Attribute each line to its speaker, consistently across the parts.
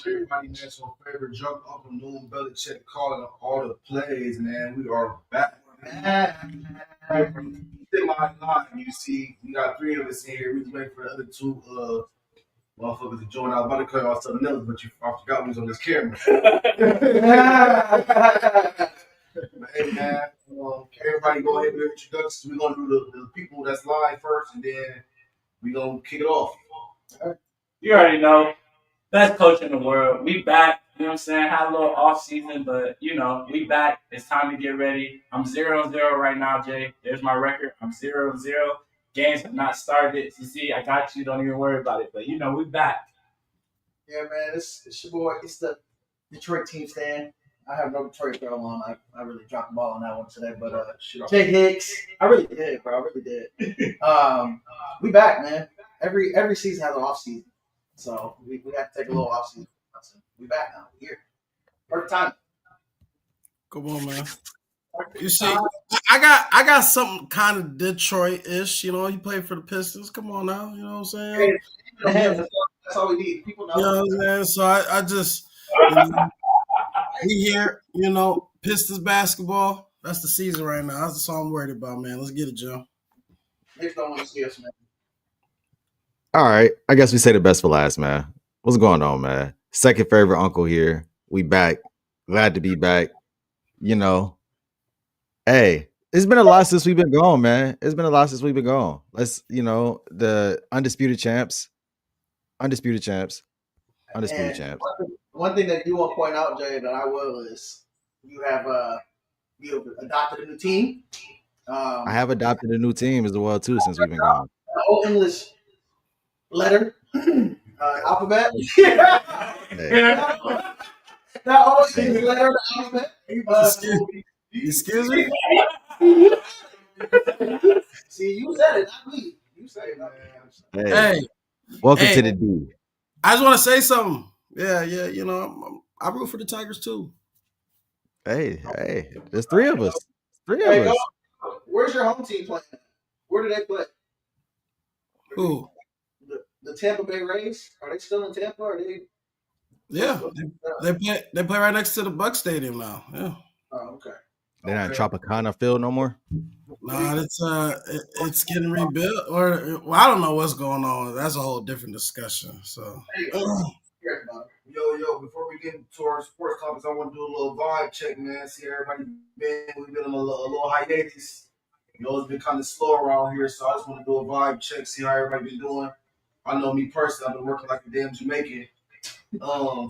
Speaker 1: Everybody, man, so favorite drunk Uncle Noon Belichick calling all the plays, man. We are back, man. Semi live, you see. We got three of us in here. We just waiting for the other two motherfuckers to join. I was about to call y'all something else, but I forgot we was on this camera. Hey, man. Everybody go ahead and do introductions. We're gonna do the people that's live first, and then we gonna kick it off.
Speaker 2: You already know. Best coach in the world. We back. You know what I'm saying? Had a little off season, but we back. It's time to get ready. I'm 0-0 right now, Jay. There's my record. I'm 0-0. Games have not started. You see, I got you. Don't even worry about it. But we back.
Speaker 3: Yeah, man. It's your boy. It's the Detroit team stand. I have no Detroit girl on. I really dropped the ball on that one today. But Jay Hicks, I really did, bro. I really did. We back, man. Every season has an off season. So we have to take a little off season. We back now. We're here. Perfect time.
Speaker 4: Come on, man. You see, I got something kind of Detroit-ish. You know, he played for the Pistons. Come on now. You know what I'm saying?
Speaker 3: That's all we need. People know.
Speaker 4: You know what I'm saying? So I just we here. You know, Pistons basketball. That's the season right now. That's all I'm worried about, man. Let's get it, Joe.
Speaker 3: Niggas don't want to see us, man.
Speaker 5: All right. I guess we say the best for last, man. What's going on, man? Second favorite uncle here. We back. Glad to be back. You know, hey, it's been a lot since we've been gone, man. It's been a lot since we've been gone. Let's, the undisputed champs. Undisputed champs. Undisputed champs.
Speaker 3: One thing that you want to point out, Jay, that I will is you have adopted a new team.
Speaker 5: I have adopted a new team as well, too, since we've been gone.
Speaker 3: Old English letter, alphabet. That old English letter, alphabet.
Speaker 4: Excuse me?
Speaker 3: See, you said it, not me. You said it, not me.
Speaker 4: Hey.
Speaker 5: Welcome to the D.
Speaker 4: I just want to say something. Yeah. I root for the Tigers, too.
Speaker 5: Hey. There's three of us. Three of us.
Speaker 3: Where's your home team playing? Where do they play?
Speaker 4: Who?
Speaker 3: The Tampa Bay Rays. Are they still in Tampa? Or are they?
Speaker 4: Yeah, they play right next to the Buck Stadium now. Yeah.
Speaker 3: Oh, okay.
Speaker 5: They're not in Tropicana Field no more.
Speaker 4: Nah, it's getting rebuilt, or I don't know what's going on. That's a whole different discussion. So.
Speaker 1: Yo, before we get into our sports topics, I want to do a little vibe check, man. See everybody we've been on a little hiatus. It's been kind of slow around here, so I just want to do a vibe check, see how everybody been doing. I know me personally, I've been working like a damn Jamaican.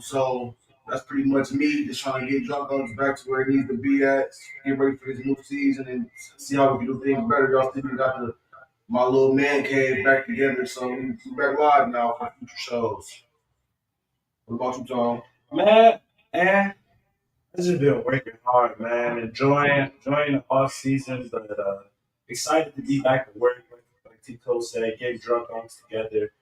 Speaker 1: So that's pretty much me, just trying to get drunk on back to where it needs to be at, get ready for this new season and see how we can do things better. Y'all see we got my little man cave back together, so we're back live now for future shows. What about you, Tom?
Speaker 2: Man, I've just been working hard, man. Enjoying the off season, but excited to be back at work. Like Tito said, getting drunk on together.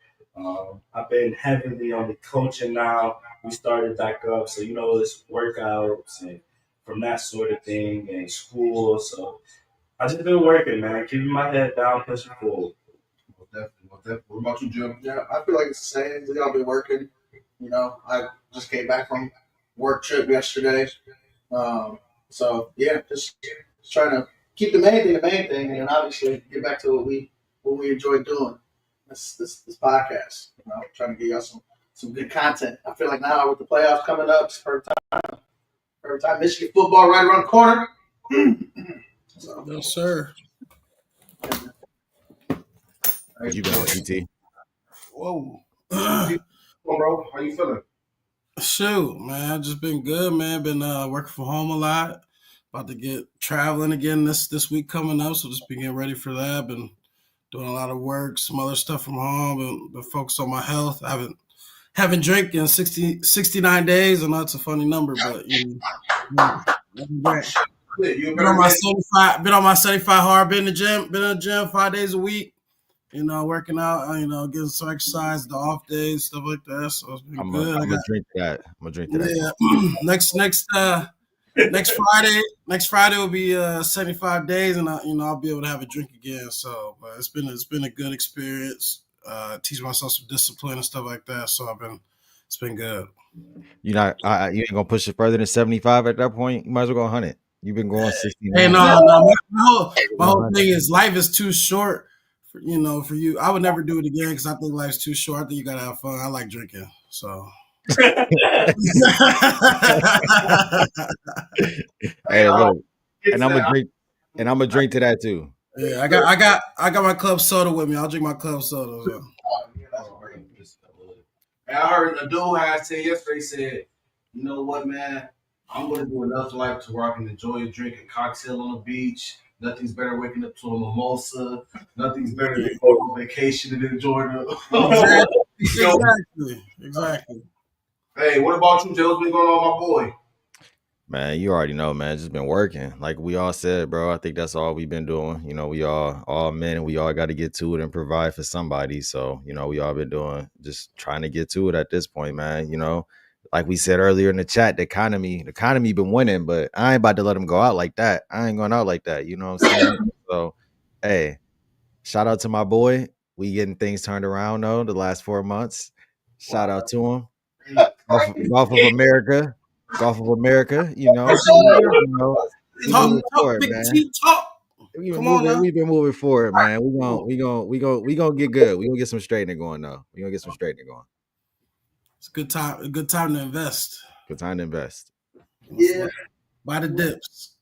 Speaker 2: I've been heavily on the coaching now. We started back up, so it's workouts and from that sort of thing and school. So I just been working, man, keeping my head down, pushing forward.
Speaker 1: Definitely. What about you, Jim?
Speaker 3: Yeah, I feel like it's the same. We all been working. I just came back from work trip yesterday. So yeah, just trying to keep the main thing, and obviously get back to what we enjoy doing. This podcast, trying to get y'all some good content. I feel like now with the playoffs coming up, it's perfect time. Michigan football right around the corner.
Speaker 4: So, yes, sir.
Speaker 5: What you been on, TT?
Speaker 4: Whoa.
Speaker 1: Bro, how you feeling?
Speaker 4: Shoot, man, I've just been good, man. Been working from home a lot. About to get traveling again this week coming up, so just be getting ready for that. Been doing a lot of work, some other stuff from home, and been focused on my health. I haven't drank in 69 days. I know it's a funny number, but
Speaker 1: You
Speaker 4: been on
Speaker 1: better
Speaker 4: my
Speaker 1: man.
Speaker 4: 75. Been on my 75 hard. Been in the gym. Been in the gym 5 days a week. Working out. Getting some exercise, the off days, stuff like that. So it's been
Speaker 5: I'm
Speaker 4: good. I
Speaker 5: gonna
Speaker 4: got
Speaker 5: drink to that. I'm gonna drink to that.
Speaker 4: yeah. Next Friday will be 75 days, and I'll be able to have a drink again. So, but it's been a good experience. Teach myself some discipline and stuff like that. So it's been good.
Speaker 5: You ain't gonna push it further than 75 at that point. You might as well go 100. You've been going 69.
Speaker 4: Hey, no. My whole thing is life is too short. For you. I would never do it again because I think life's too short. I think you gotta have fun. I like drinking, so.
Speaker 5: Hey, look, and I'm gonna drink to that too.
Speaker 4: Yeah, I got my club soda with me. I'll drink my club soda. So.
Speaker 1: And I heard a dude had said yesterday, he said, you know what, man? I'm going to do enough life to where I can enjoy a drink, a cocktail on the beach. Nothing's better waking up to a mimosa. Nothing's better than going on vacation and enjoying it.
Speaker 4: Exactly.
Speaker 1: Hey, what about you, Jay? What's been going on, my boy?
Speaker 5: Man, you already know, man. Just been working. Like we all said, bro. I think that's all we've been doing. We all men, and we all got to get to it and provide for somebody. So, we all been doing just trying to get to it at this point, man. Like we said earlier in the chat, the economy been winning, but I ain't about to let them go out like that. I ain't going out like that. You know what I'm saying? So, hey, shout out to my boy. We getting things turned around though the last 4 months. Shout out to him. Golf of America. Golf of America, we moving forward, man. We've been moving forward, man. We gonna get good. We gonna get some straightening going though.
Speaker 4: It's a good time. A good time to invest.
Speaker 5: Good time to invest.
Speaker 1: Yeah.
Speaker 4: Buy the dips.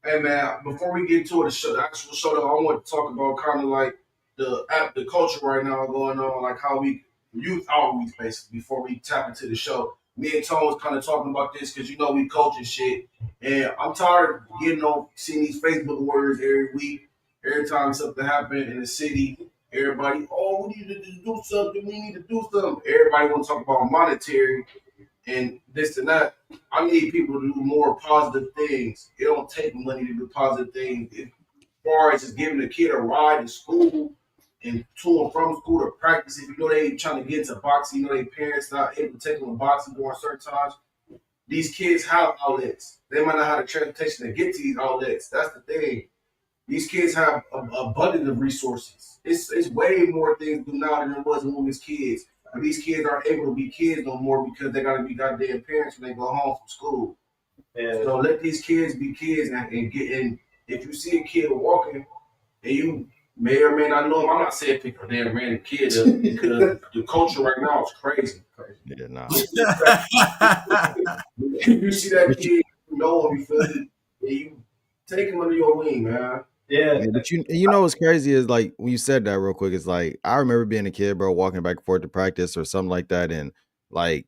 Speaker 1: Hey man, before we get to the actual show, though, I want to talk about kind of like the culture right now going on, like how we youth outreach basically. Before we tap into the show, me and Tone was kind of talking about this because we coach and shit, and I'm tired of seeing these Facebook words every week, every time something happens in the city. Everybody, oh, we need to do something. We need to do something. Everybody want to talk about monetary and this and that. I need people to do more positive things. It don't take money to do positive things. As far as just giving a kid a ride to school and to and from school to practice, if they trying to get into boxing, their parents not able to take them to boxing during certain times. These kids have outlets. They might not have the transportation to get to these outlets. That's the thing. These kids have an abundance of resources. It's way more things to do now than it was when we was kids. And these kids aren't able to be kids no more because they got to be goddamn parents when they go home from school. Yeah. So let these kids be kids and get in. If you see a kid walking and you may or may not know him, I'm not saying pick a damn random kid up because the culture right now is crazy.
Speaker 5: Yeah, nah.
Speaker 1: If you see that kid, you know him, you feel it, and you take him under your wing, man.
Speaker 5: Yeah, but what's crazy is like when you said that real quick, it's like I remember being a kid, bro, walking back and forth to practice or something like that, and like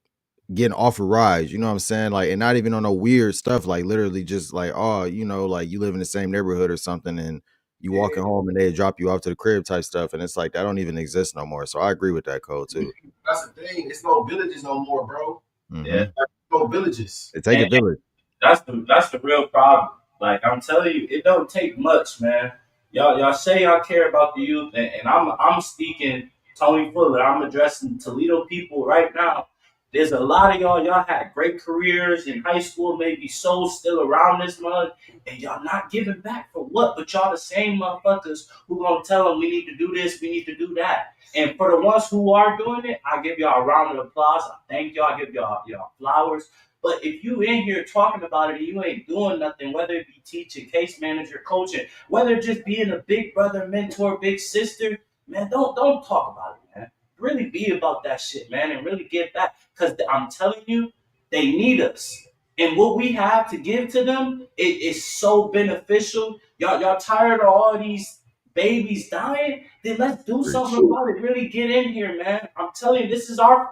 Speaker 5: getting offered rides, you know what I'm saying? Like, and not even on no weird stuff, like literally just like, oh, like you live in the same neighborhood or something, and you walking home and they drop you off to the crib type stuff, and it's like that don't even exist no more. So I agree with that code too.
Speaker 1: That's the thing. It's no villages no more, bro.
Speaker 5: Mm-hmm.
Speaker 1: Yeah, no villages.
Speaker 5: It take a village.
Speaker 2: That's the real problem. Like I'm telling you, it don't take much, man. Y'all say y'all care about the youth, and I'm speaking Tony Fuller. I'm addressing Toledo people right now. There's a lot of y'all had great careers in high school, maybe so still around this month, and y'all not giving back for what? But y'all the same motherfuckers who gonna tell them we need to do this, we need to do that. And for the ones who are doing it, I give y'all a round of applause. I thank y'all. I give y'all flowers. But if you in here talking about it and you ain't doing nothing, whether it be teaching, case manager, coaching, whether just being a big brother, mentor, big sister, man, don't talk about it, man. Really be about that shit, man, and really give back. Because I'm telling you, they need us. And what we have to give to them, it is so beneficial. Y'all tired of all these babies dying? Then let's do something about it. Really get in here, man. I'm telling you, this is our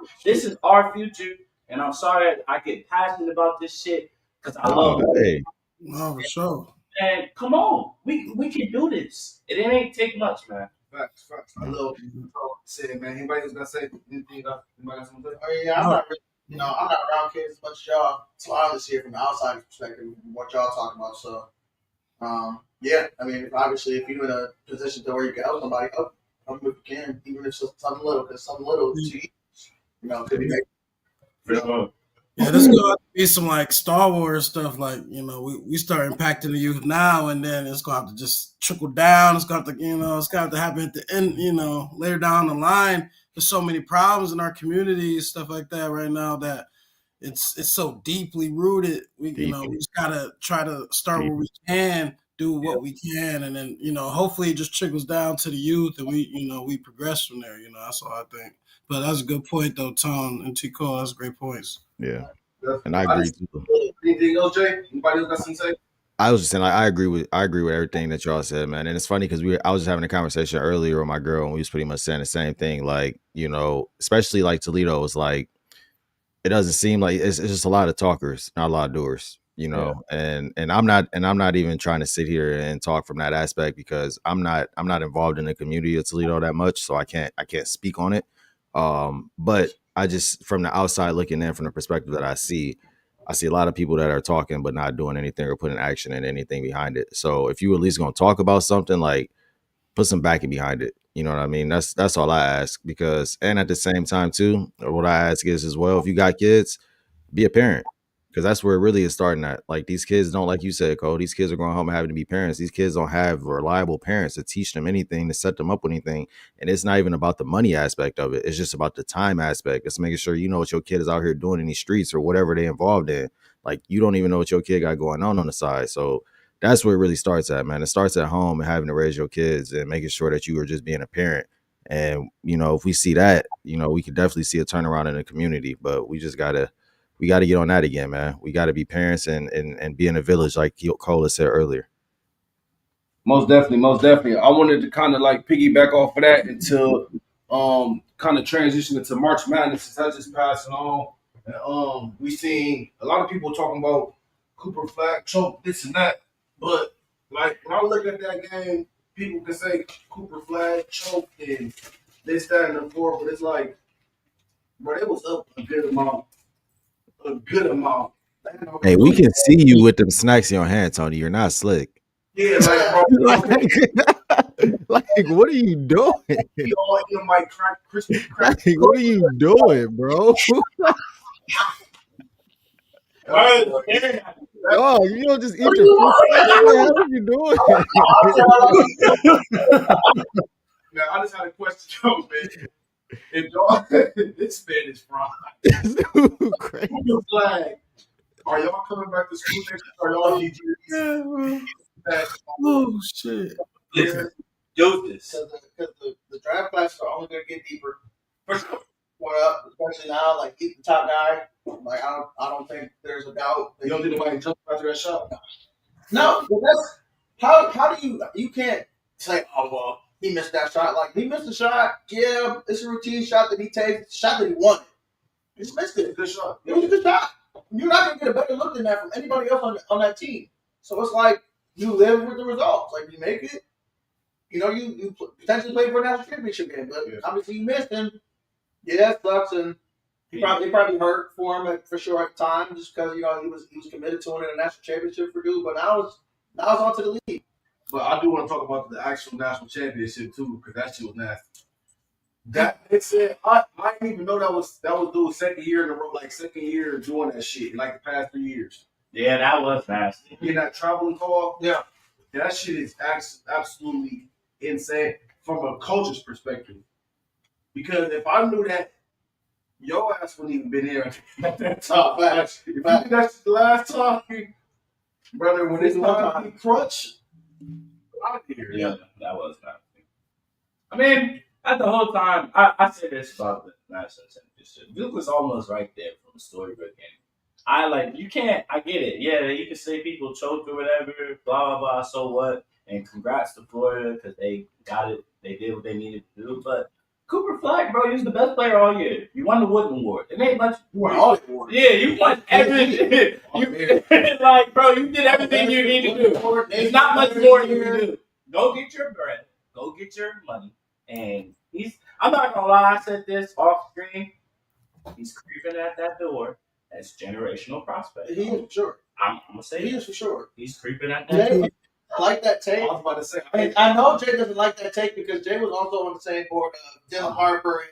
Speaker 2: future. And I'm sorry I get passionate about this shit because I love it.
Speaker 4: No, for sure.
Speaker 2: And come on, we can do this. It ain't take much, man.
Speaker 1: Facts. I love saying, man. Anybody else got to say anything? Anybody got something to say?
Speaker 3: I mean, yeah, I'm not, I'm not around kids as much as y'all, so I only see it from the outside perspective, what y'all talk about. So, yeah, I mean, obviously, if you're in a position to where you can help somebody, help them if you can, even if it's just something little, because something little, could be made.
Speaker 2: For sure.
Speaker 4: Yeah, there's going to be some like Star Wars stuff. Like, we start impacting the youth now, and then it's going to have to just trickle down. It's going to have to, it's going to have to happen at the end, later down the line. There's so many problems in our community, stuff like that right now that it's so deeply rooted. We just got to try to start where we can, do what we can, and then, hopefully it just trickles down to the youth, and we progress from there. That's all I think. But that's a good point, though, Tom and T. Cole. That's great points.
Speaker 5: Yeah, and I agree too.
Speaker 1: Anything else, Jay? Anybody else got something to say?
Speaker 5: I was just saying, like, I agree with everything that y'all said, man. And it's funny because I was just having a conversation earlier with my girl, and we was pretty much saying the same thing. Like, especially like Toledo is like, it doesn't seem like it's just a lot of talkers, not a lot of doers. And I'm not even trying to sit here and talk from that aspect because I'm not involved in the community of Toledo that much, so I can't speak on it. But I just, from the outside looking in, from the perspective that I see a lot of people that are talking but not doing anything or putting action in anything behind it. So if you at least gonna talk about something, like, put some backing behind it. You know what I mean? That's all I ask. Because, and at the same time too, what I ask is as well, if you got kids, be a parent. Because that's where it really is starting at. Like, these kids don't, like you said, Cole, these kids are going home and having to be parents. These kids don't have reliable parents to teach them anything, to set them up with anything. And it's not even about the money aspect of it. It's just about the time aspect. It's making sure you know what your kid is out here doing in these streets or whatever they're involved in. Like, you don't even know what your kid got going on the side. So that's where it really starts at, man. It starts at home and having to raise your kids and making sure that you are just being a parent. And, if we see that, we can definitely see a turnaround in the community. But we just got to get on that again, man. We got to be parents and be in a village, like Cole said earlier.
Speaker 1: Most definitely. I wanted to kind of like piggyback off of that until kind of transition into March Madness, since that's just passing on. And, we seen a lot of people talking about Cooper Flag choke, this and that. But like, when I look at that game, people can say Cooper Flag choked and this, that, and the fourth, but it's like, bro, it was up a good amount.
Speaker 5: Hey, we can see you with them snacks in your hand, Tony. You're not slick.
Speaker 1: Yeah, like, bro,
Speaker 5: like, what are you doing?
Speaker 1: he all in my crispy crack.
Speaker 5: Like, what are you doing, bro? Oh, you don't just eat the fruit. What are you doing?
Speaker 1: Man, I just had a question, though, man. If y'all, this man is fried.
Speaker 5: Crazy.
Speaker 1: Flag. Are y'all coming back to school next year? Are y'all GGs?
Speaker 4: Oh shit!
Speaker 2: Listen, do this.
Speaker 3: Because the draft classes are only going to get deeper. Especially now, like, he's the top guy. Like, I don't think there's a doubt.
Speaker 1: You don't think nobody jump after that shot?
Speaker 3: No, but how do you can't say, oh, well, he missed that shot. Like, he missed a shot. Yeah, it's a routine shot that he takes. Shot that he wanted. He just missed it.
Speaker 1: Good shot.
Speaker 3: It was a good shot. You're not going to get a better look than that from anybody else on that team. So it's like, you live with the results. Like, you make it. You potentially play for a national championship game. But obviously you missed him. Yeah, it sucks. And it probably hurt for him for sure at the time, just because, he was committed to winning a national championship for Duke. But now it's on to the league.
Speaker 1: But I do want to talk about the actual national championship too, because that shit was nasty. That it's it. I didn't even know that was Duke's second year in a row, like second year doing that shit, like the past 3 years.
Speaker 2: Yeah, that was nasty.
Speaker 1: Getting that traveling call.
Speaker 3: Yeah.
Speaker 1: That shit is absolutely insane from a coach's perspective. Because if I knew that, your ass wouldn't even been here at that time. If you think that's the last time, brother, when it's time to be crutch, out here.
Speaker 2: Yeah, that was nasty. I mean, at the whole time, I say this about the national championship. Duke was almost right there from the storybook game. I get it. Yeah, you can say people choked or whatever, blah, blah, blah, so what? And congrats to Florida because they got it. They did what they needed to do. But Cooper Flag, bro, he was the best player all year. You won the Wooden Award. It ain't much.
Speaker 3: You won all the awards.
Speaker 2: Yeah, you won everything. Like, bro, you did everything you need to do. There's not much more you can do. Go get your bread. Go get your money.
Speaker 6: And I'm not gonna lie, I said this off screen. He's creeping at that door as generational prospect.
Speaker 3: He is for sure.
Speaker 6: I'm gonna say
Speaker 3: He is for sure.
Speaker 6: he's creeping at that door.
Speaker 3: Jay like that
Speaker 1: I
Speaker 3: tape.
Speaker 1: was about to say,
Speaker 3: And I know Jay doesn't like that tape because Jay was also on the same board of Dylan Harper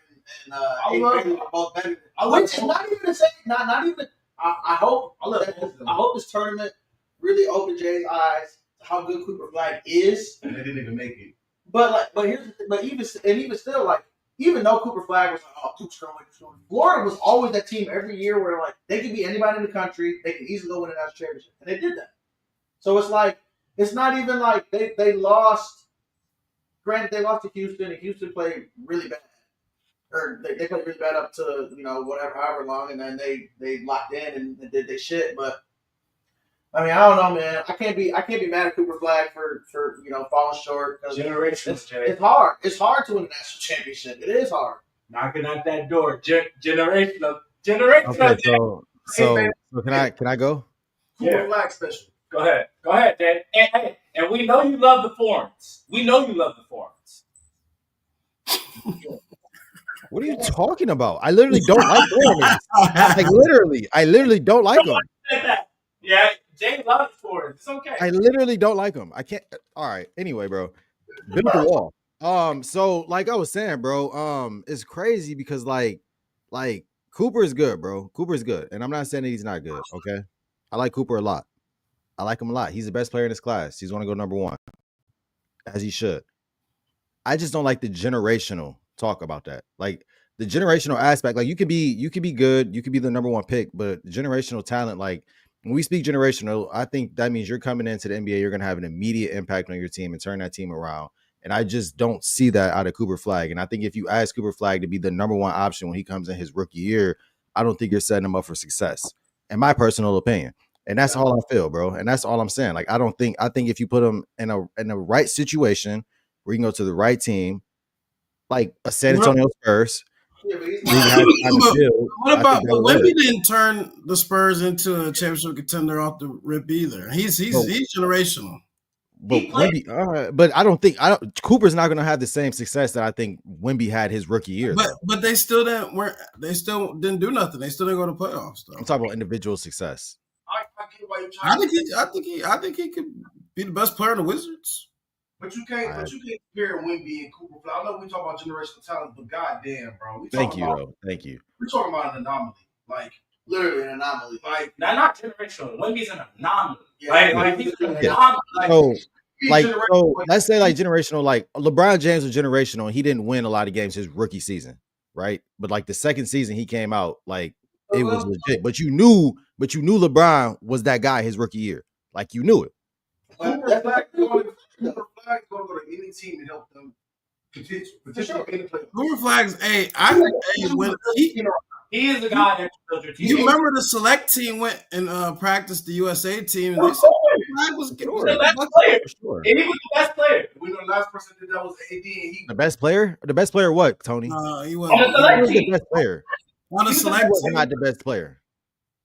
Speaker 3: and
Speaker 1: I love
Speaker 3: Avery
Speaker 1: it.
Speaker 3: are both better.
Speaker 1: I love
Speaker 3: Which is
Speaker 1: it.
Speaker 3: not even the same. Not even. I hope.
Speaker 1: I love both of them.
Speaker 3: I hope this tournament really opened Jay's eyes to how good Cooper Flag is.
Speaker 1: And they didn't even make it.
Speaker 3: But here's the thing, even still, like, even though Cooper Flag was like, oh, Cooper's going, Florida was always that team every year where, like, they could be anybody in the country, they could easily go win a national championship, and they did that. So it's like, it's not even like they lost. Granted, they lost to Houston, and Houston played really bad, or they played really bad up to however long, and then they locked in and did their shit. But I mean, I don't know, man. I can't be mad at Cooper Flag for falling short.
Speaker 6: Generational, Jay.
Speaker 3: It's hard. It's hard to win a national championship. It is hard.
Speaker 6: Knocking at that door. Generational.
Speaker 5: Okay, so can I go?
Speaker 1: Cooper
Speaker 6: Yeah.
Speaker 1: Flag special.
Speaker 6: Go ahead, Dad. And we know you love the forums.
Speaker 5: What are you talking about? I literally don't like forums. Like I literally don't like them.
Speaker 6: Yeah, Jay loves the forums. It's okay.
Speaker 5: I literally don't like them. I can't. All right. Anyway, bro, build the wall. So like I was saying, bro, it's crazy because like Cooper is good, bro. Cooper is good, and I'm not saying that he's not good. Okay, I like Cooper a lot. I like him a lot. He's the best player in his class. He's going to go number one, as he should. I just don't like the generational talk about that. Like the generational aspect. Like you could be good. You could be the number one pick, but generational talent, like. When we speak generational, I think that means you're coming into the NBA, you're going to have an immediate impact on your team and turn that team around. And I just don't see that out of Cooper Flag. And I think if you ask Cooper Flag to be the number one option when he comes in his rookie year, I don't think you're setting him up for success, in my personal opinion. And that's all I feel, bro. And that's all I'm saying. Like, I think if you put him in a right situation where you can go to the right team, like a San Antonio Spurs,
Speaker 3: Yeah, but he's
Speaker 1: What
Speaker 4: about Wemby didn't turn the Spurs into a championship contender off the rip either. He's generational.
Speaker 5: But Wemby, but I don't think Cooper's not going to have the same success that I think Wemby had his rookie year.
Speaker 4: But they still didn't do nothing. They still didn't go to playoffs. Though.
Speaker 5: I'm talking about individual success.
Speaker 1: I get why you're trying.
Speaker 4: I think he could be the best player in the Wizards.
Speaker 1: But you can't compare Wemby and Cooper Flag. I know we talk about generational talent, but goddamn, bro,
Speaker 5: Thank you.
Speaker 1: We're talking about an anomaly, like
Speaker 3: literally an anomaly.
Speaker 1: like
Speaker 6: not generational. Wemby's an anomaly.
Speaker 3: Yeah.
Speaker 6: He's an
Speaker 5: Yeah.
Speaker 6: anomaly.
Speaker 5: So let's say like generational, like LeBron James was generational and he didn't win a lot of games his rookie season, right? But like the second season he came out, like it was legit. But you knew LeBron was that guy his rookie year. Like you knew it.
Speaker 1: Cooper Flag going to go to any team to help them potentially any player.
Speaker 4: Cooper Flag's when
Speaker 6: He is the guy that built your team.
Speaker 4: you remember the select team went and practiced the USA team, and they said Flag was
Speaker 6: He was the best player.
Speaker 5: For sure.
Speaker 6: And he was the best player.
Speaker 1: We know the last person that did that was AD, and he
Speaker 5: The best player? The best player what, Tony?
Speaker 4: he
Speaker 6: On the
Speaker 4: wasn't
Speaker 6: select
Speaker 5: He was the
Speaker 6: team.
Speaker 5: best player.
Speaker 4: on the
Speaker 5: He
Speaker 4: select
Speaker 5: was
Speaker 4: team.
Speaker 5: not the best player.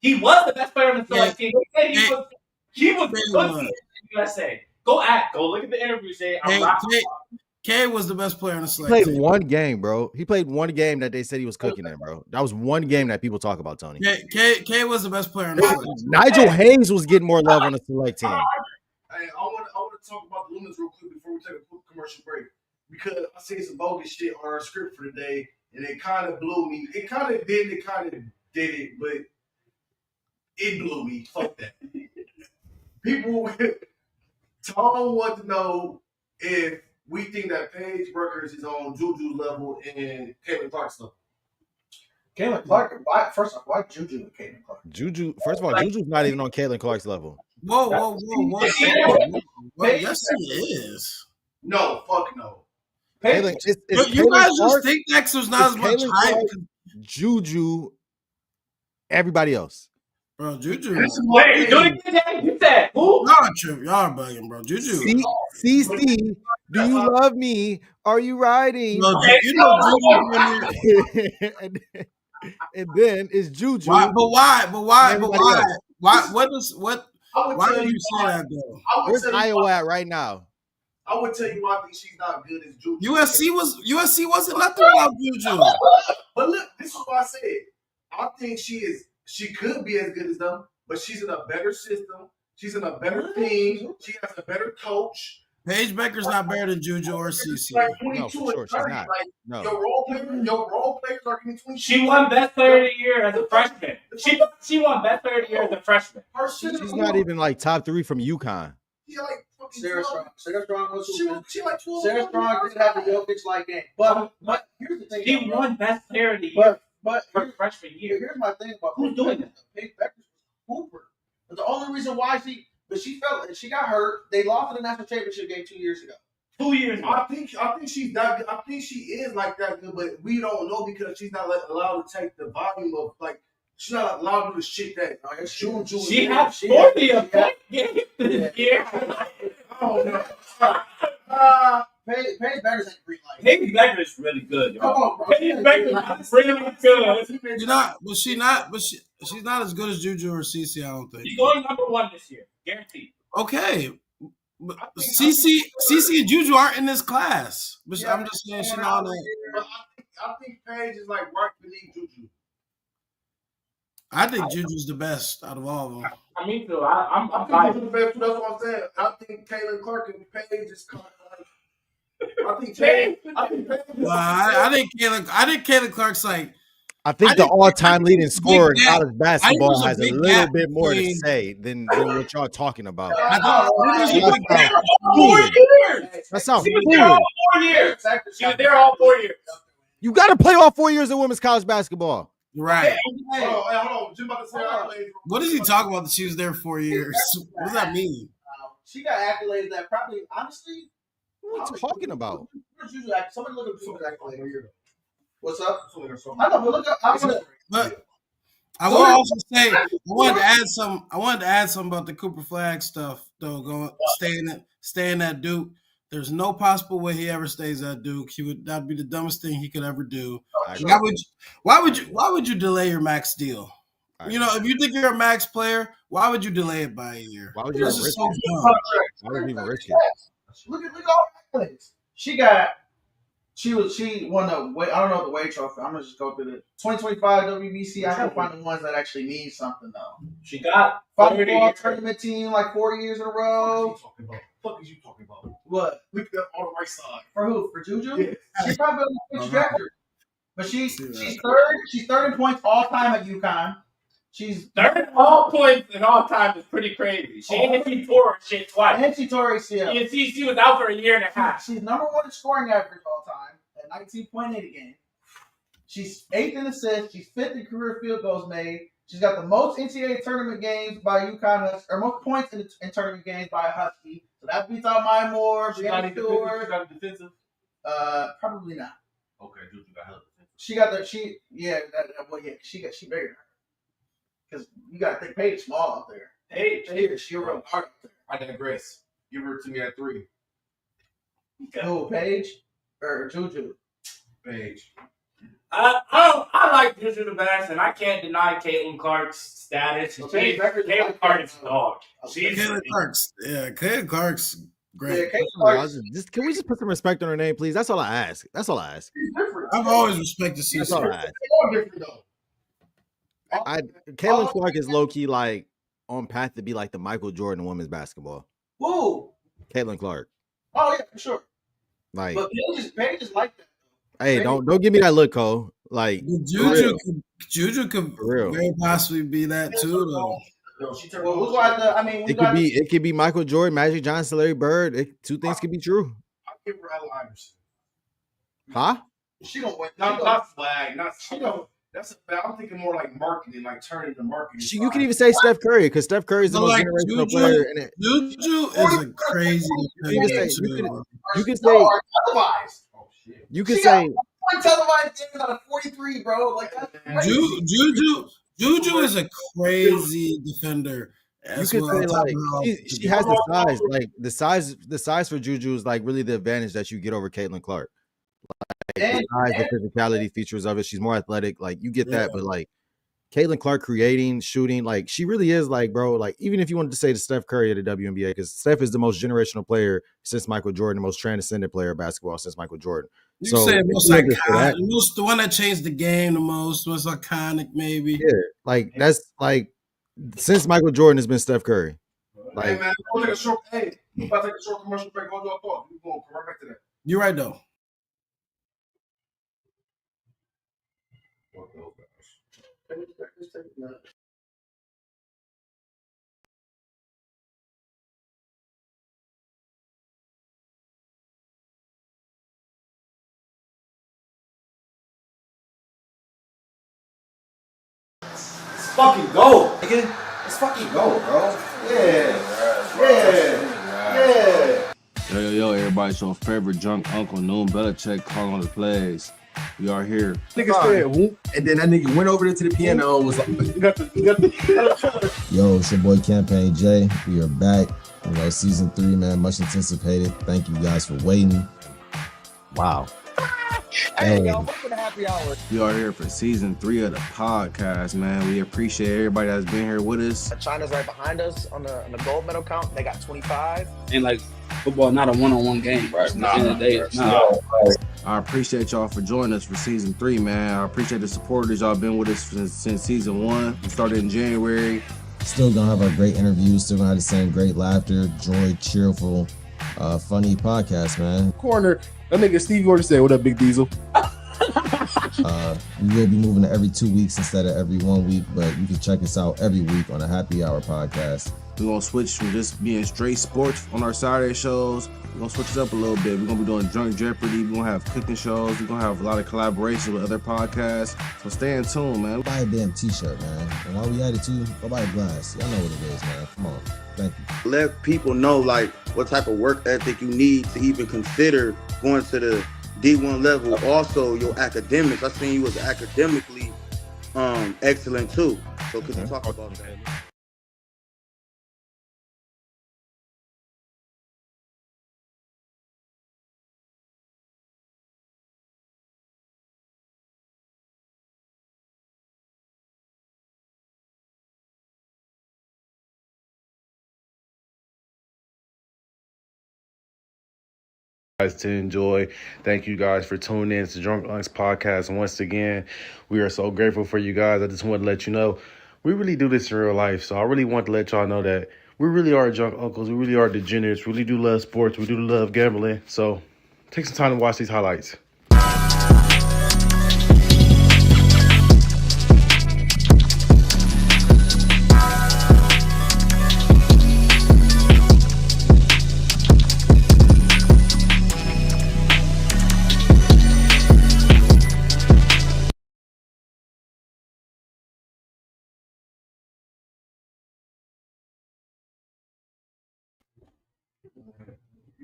Speaker 6: He was the best player on the select team. He was
Speaker 4: Hey,
Speaker 6: good in the USA. Go look at the interview. Say
Speaker 4: K was the best player on the
Speaker 5: He
Speaker 4: select
Speaker 5: played
Speaker 4: team.
Speaker 5: one game, bro. He played one game that they said he was cooking in, bro. That was one game that people talk about, Tony.
Speaker 4: K was the best player on the select team.
Speaker 5: Nigel Hayes was getting more love on the select team.
Speaker 1: Hey, I want to talk about the Lumens real quick before we take a quick commercial break, because I seen some bogus shit on our script for today, and it kind of blew me. It kind of did it, but it blew me. Fuck that. People, Tom want to know if we think that Paige Burkers is on Juju's level and Caitlin Clark's level.
Speaker 3: Caitlin Clark. Why Juju and Caitlin Clark?
Speaker 5: Juju, first of all, Juju's not even on Caitlin Clark's level.
Speaker 4: Whoa. Yes, he is.
Speaker 1: No, fuck no.
Speaker 5: Caitlin, it's
Speaker 4: You
Speaker 5: Caitlin
Speaker 4: guys
Speaker 5: Clark,
Speaker 4: just think X was not as much
Speaker 5: Caitlin
Speaker 4: hype.
Speaker 5: Clark, Juju, everybody else.
Speaker 4: Bro, Juju.
Speaker 6: Wait, do it again. You said who?
Speaker 4: Y'all are tripping. Y'all are bugging, bro. Juju.
Speaker 5: CC, do you love me? Are you riding?
Speaker 4: Bro, you know Juju.
Speaker 5: And then it's Juju.
Speaker 4: Why? Why
Speaker 1: I would
Speaker 4: do
Speaker 1: tell
Speaker 4: you say that though?
Speaker 1: I would
Speaker 5: Where's
Speaker 1: tell you
Speaker 5: Iowa at right now?
Speaker 1: I would tell you why I think she's not good as Juju.
Speaker 4: USC wasn't nothing without Juju.
Speaker 1: But look, this is what I said. I think she could be as good as them, but she's in a better system. She's in a better team. She has a better coach.
Speaker 4: Paige Baker's not better than Juju or CC.
Speaker 1: Like
Speaker 5: No,
Speaker 1: 22
Speaker 5: for sure,
Speaker 1: and
Speaker 5: she's
Speaker 1: 30.
Speaker 5: not.
Speaker 1: Like
Speaker 5: No.
Speaker 1: your role players are getting 22.
Speaker 6: She won Best Player of the Year as a freshman. She won Best Player of the Year as a freshman.
Speaker 1: Her
Speaker 5: She's not even like top 3 from UConn.
Speaker 1: She like fucking
Speaker 3: Sarah
Speaker 1: 12.
Speaker 3: Strong. Sarah Strong was
Speaker 1: She like 12.
Speaker 3: Sarah Strong did have a Jokic-like game. But here's the thing.
Speaker 6: She won Best Player of the Year
Speaker 3: But
Speaker 6: for freshman year.
Speaker 3: here's my thing about
Speaker 6: Who's doing that?
Speaker 3: Paige Becker was Hooper. But the only reason why she got hurt. They lost in the national championship game 2 years ago.
Speaker 6: 2 years ago.
Speaker 1: I think she's that good. I think she is like that good, but we don't know because she's not allowed to take the volume of like she's not allowed to do the shit that Juju.
Speaker 6: She had 40 a point game this year.
Speaker 1: Oh no.
Speaker 3: Paige Becker's had a green light.
Speaker 6: Paige Becker is really good,
Speaker 3: Come
Speaker 6: y'all.
Speaker 3: on, bro.
Speaker 6: Paige Becker is really good.
Speaker 4: She's not as good as Juju or CC, I don't think.
Speaker 6: She's going number 1 this year, guaranteed.
Speaker 4: Okay. But CC and Juju aren't in this class. But
Speaker 3: Yeah,
Speaker 4: I'm just saying she's not on
Speaker 1: But I think Paige is like right beneath Juju.
Speaker 4: I think Juju's the best out of all of them.
Speaker 6: I mean, too. I'm
Speaker 1: I
Speaker 6: biased.
Speaker 1: think that's what I'm saying. I think Caitlin Clark and Paige is kind of like. I think Paige.
Speaker 4: Well, I think Caitlin Clark's like
Speaker 5: I think
Speaker 4: I
Speaker 5: the
Speaker 4: think
Speaker 5: all-time leading
Speaker 4: there's a
Speaker 5: scorer in
Speaker 4: big gap.
Speaker 5: college basketball
Speaker 4: there's a
Speaker 5: has a
Speaker 4: big
Speaker 5: little
Speaker 4: gap
Speaker 5: bit more to
Speaker 4: between-
Speaker 5: say than what y'all talking about.
Speaker 4: I think there's a big gap.
Speaker 6: 4 years.
Speaker 5: That sounds
Speaker 6: She was there all
Speaker 5: foolish.
Speaker 6: 4 years.
Speaker 3: Exactly.
Speaker 6: She was there all 4 years.
Speaker 5: You got to play all 4 years of women's college basketball.
Speaker 4: Right.
Speaker 1: Hold on. Jim about to say accolades.
Speaker 4: What is he talking about that she was there 4 years? What does that mean?
Speaker 3: She got accolades that probably, honestly,
Speaker 5: What are you talking about?
Speaker 3: somebody look at Juju's accolades. What's up?
Speaker 1: I
Speaker 3: I know, but look up. I'm gonna,
Speaker 4: But I will also say I wanted to add some about the Cooper Flag stuff though. Staying at Duke. There's no possible way he ever stays at Duke. That'd be the dumbest thing he could ever do. Why would you delay your max deal? You know, if you think you're a max player, why would you delay it by a year?
Speaker 5: Why would you
Speaker 4: This
Speaker 5: risk
Speaker 4: is so
Speaker 5: it?
Speaker 4: dumb.
Speaker 5: Why would you even risk it?
Speaker 3: look at all the accolades. She won the I don't know the Wade Trophy. I'm gonna just go through the 2025 WBC. I have to find the ones that actually mean something though.
Speaker 6: She got
Speaker 3: Final
Speaker 6: 30
Speaker 3: Four
Speaker 6: years.
Speaker 3: tournament team like 4 years in a row.
Speaker 1: What is you talking about?
Speaker 3: What
Speaker 1: Look at that on the right side.
Speaker 3: for who? For Juju?
Speaker 1: Yeah.
Speaker 3: She's probably on the trajectory. But she's third. She's third in points all time at UConn. She's
Speaker 6: Third all points in all time is pretty crazy. She tore her shit twice.
Speaker 3: and she tore ACL.
Speaker 6: She was out for a year and a half.
Speaker 3: She's number 1 in scoring average all time at 19.8 a game. She's 8th in assists. She's 5th in career field goals made. She's got the most NCAA tournament games by UConn, or most points in tournament games by a Husky. So that beats out Maya Moore, Brianna Stewart.
Speaker 1: got a defensive.
Speaker 3: Probably not.
Speaker 1: Okay, Juju got hella defensive.
Speaker 3: She got the she bigger than her. Because you got to think Paige is small out there.
Speaker 6: Hey,
Speaker 3: She a real guard up there.
Speaker 1: I digress. Give her to me at 3.
Speaker 3: Who, Paige or Juju?
Speaker 1: Paige.
Speaker 6: I like Juju the best, and I can't deny Caitlin Clark's status.
Speaker 3: Okay,
Speaker 6: Caitlin Clark is a dog. She's
Speaker 4: Caitlin Clark's great.
Speaker 3: Yeah, Caitlin Clark.
Speaker 5: Can we just put some respect on her name, please? That's all I ask.
Speaker 1: She's different.
Speaker 4: I've always respected
Speaker 5: That's all
Speaker 4: CC.
Speaker 5: I ask.
Speaker 1: All different though.
Speaker 5: Caitlin Clark is low key like on path to be like the Michael Jordan of women's basketball.
Speaker 3: Who?
Speaker 5: Caitlin Clark,
Speaker 3: Oh yeah, for sure.
Speaker 5: like,
Speaker 3: But Paige is like that.
Speaker 5: hey, don't give me that look, Cole. Like,
Speaker 4: Juju could
Speaker 5: For real.
Speaker 4: very possibly be that too, though.
Speaker 1: No, she turned.
Speaker 3: Well, who's like the? I mean,
Speaker 5: it could be Michael Jordan, Magic Johnson, Larry Bird. Two things could be true,
Speaker 1: I give her Allen Iverson.
Speaker 5: huh?
Speaker 3: She gonna win.
Speaker 1: Not flag. Not she don't. That's a. I'm thinking more like marketing, like turning the marketing.
Speaker 5: You can even say Steph Curry because Steph Curry is the
Speaker 4: But
Speaker 5: most
Speaker 4: like
Speaker 5: generational
Speaker 4: Juju-
Speaker 5: player. In it.
Speaker 4: Juju is a crazy
Speaker 5: You can
Speaker 4: defender,
Speaker 5: say-
Speaker 4: too.
Speaker 5: You can say
Speaker 3: televised.
Speaker 1: Oh shit.
Speaker 5: you can
Speaker 3: She
Speaker 5: say
Speaker 3: One televised games out of 43, bro. Like that's crazy.
Speaker 4: Juju is a crazy defender.
Speaker 5: you
Speaker 4: That's
Speaker 5: could
Speaker 4: what
Speaker 5: say
Speaker 4: I'm
Speaker 5: like
Speaker 4: talking about.
Speaker 5: she has the size. Like the size for Juju is like really the advantage that you get over Caitlin Clark. Like,
Speaker 3: And-
Speaker 5: the size, the physicality features of it. She's more athletic. Like you get that, but like Caitlin Clark creating, shooting, like she really is like, bro, like even if you wanted to say the Steph Curry of the WNBA, because Steph is the most generational player since Michael Jordan, the most transcendent player of basketball since Michael Jordan.
Speaker 4: You
Speaker 5: So
Speaker 4: say
Speaker 5: if
Speaker 4: most
Speaker 5: you wanted to say
Speaker 4: iconic,
Speaker 5: that,
Speaker 4: the one that changed the game the most, was iconic, maybe.
Speaker 5: yeah, like that's like since Michael Jordan has been Steph Curry.
Speaker 1: Hey
Speaker 5: Like
Speaker 1: man, we'll take a short. Hey, we're about to take a short commercial break. Hold your thought. We're going right back to that.
Speaker 4: You're right though.
Speaker 1: Let's fucking go, nigga. Let's fucking go, bro. Yeah.
Speaker 7: Yo, everybody, it's your favorite drunk uncle, Noon Belichick, calling on the plays. We are here.
Speaker 8: Nigga said whoop, and then that nigga went over there to the piano and was like, you got the.
Speaker 9: Yo, it's your boy Campaign J. We are back. You know, season 3, man, much anticipated. Thank you guys for waiting. Wow.
Speaker 8: Hey, yo, welcome to Happy Hour.
Speaker 7: We are here for season 3 of the podcast, man. We appreciate everybody that's been here with us.
Speaker 10: China's right behind us on the gold medal count. They got 25.
Speaker 11: And like football, not a one-on-one game. Right. At the end of the day, it's not.
Speaker 7: I appreciate y'all for joining us for season 3, man. I appreciate the supporters. Y'all been with us since season 1. We started in January.
Speaker 9: Still gonna have our great interviews. Still gonna have the same great laughter, joy, cheerful, funny podcast, man.
Speaker 8: Corner, that nigga Steve Gordon said, "What up, Big Diesel?"
Speaker 9: We will be moving to every 2 weeks instead of every 1 week, but you can check us out every week on a Happy Hour podcast.
Speaker 7: We're going to switch from just being straight sports on our Saturday shows. We're going to switch it up a little bit. We're going to be doing Drunk Jeopardy. We're going to have cooking shows. We're going to have a lot of collaborations with other podcasts. So stay in tune, man.
Speaker 9: Buy a damn t-shirt, man. And while we at it too, go buy a glass. Y'all know what it is, man. Come on. Thank you.
Speaker 12: Let people know like what type of work ethic you need to even consider going to the D1 level. Also your academics. I seen you was academically excellent too. So could you talk about that?
Speaker 13: Guys to enjoy. Thank you guys for tuning in to Drunk Unks podcast once again. We are so grateful for you guys. I just want to let you know we really do this in real life. So I really want to let y'all know that we really are drunk uncles. We really are degenerates. We really do love sports. We do love gambling. So take some time to watch these highlights.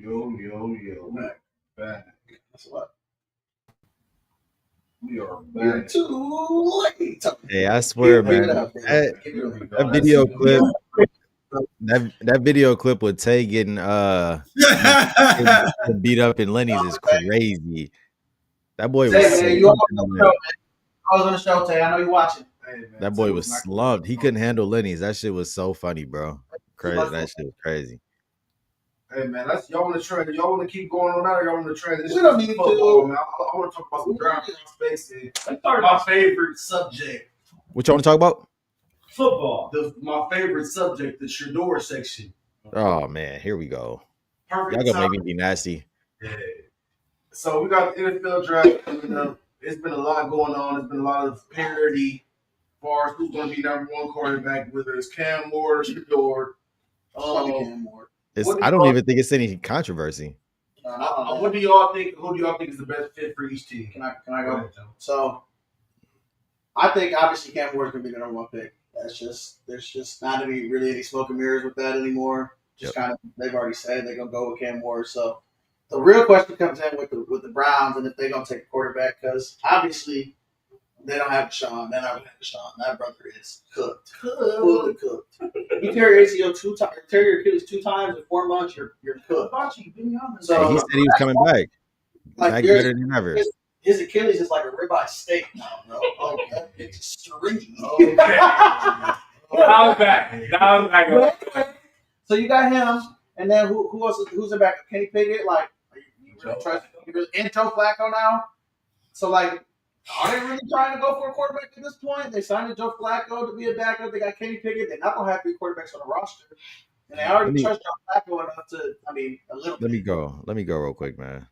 Speaker 1: Yo, back. That's what. We are
Speaker 3: You're
Speaker 1: back.
Speaker 3: too late.
Speaker 5: Hey, I swear, man, that video clip, that video clip with Tay getting beat up in Lenny's is crazy. That boy was
Speaker 3: Tay, man, you
Speaker 5: slumped.
Speaker 3: on the show, man. I was on the show, Tay. I know you watching.
Speaker 1: Hey, man,
Speaker 5: That boy
Speaker 1: Tay
Speaker 5: was
Speaker 1: not-
Speaker 5: slumped. He couldn't handle Lenny's. That shit was so funny, bro. Crazy. That shit was crazy.
Speaker 1: Hey man, that's y'all want to trend. Y'all want to keep going on that, or y'all want to transition?
Speaker 3: We don't need
Speaker 1: football,
Speaker 3: to.
Speaker 1: man. I want to talk about some ground prospects and
Speaker 6: Let's start
Speaker 1: my
Speaker 6: about
Speaker 1: favorite subject.
Speaker 5: What y'all want to talk about?
Speaker 6: football.
Speaker 1: My favorite subject, the Shador section.
Speaker 5: Oh man, here we go.
Speaker 1: Perfect.
Speaker 5: Y'all gonna
Speaker 1: time.
Speaker 5: make me be nasty.
Speaker 1: Yeah. So we got the NFL draft coming up. It's been a lot going on. There's been a lot of parity as far as who's going to be number one quarterback, whether it's Cam Ward or Shador.
Speaker 3: Fucking Cam Ward.
Speaker 5: I don't even think it's any controversy.
Speaker 1: What do y'all think? Who do y'all think is the best fit for each team?
Speaker 3: Can I go? So, I think obviously Cam Ward's gonna be the number 1 pick. There's just not any smoke and mirrors with that anymore. Just kind of they've already said they're gonna go with Cam Ward. So the real question comes in with the Browns and if they're gonna take a quarterback because obviously they don't have Deshaun. They're not gonna have Deshaun. That brother is cooked, fully cooked. You tear your ACL tear your Achilles 2 times in 4 months, you're cooked.
Speaker 5: So he said he was coming back.
Speaker 3: Like
Speaker 5: Back better than ever.
Speaker 3: his Achilles is like a ribeye steak now, bro. Okay, it's stringy.
Speaker 6: Okay. Now I'm back.
Speaker 3: So you got him, and then who else? Who's the back? Kenny Pickett, like you really trust? You really and Joe Flacco now. So like, are they really trying to go for a quarterback at this point? They signed Joe Flacco to be a backup. They got Kenny Pickett. They're not gonna have 3 quarterbacks on the roster, and they already trust Joe Flacco enough to. I mean, a little.
Speaker 5: Let me go real quick, man.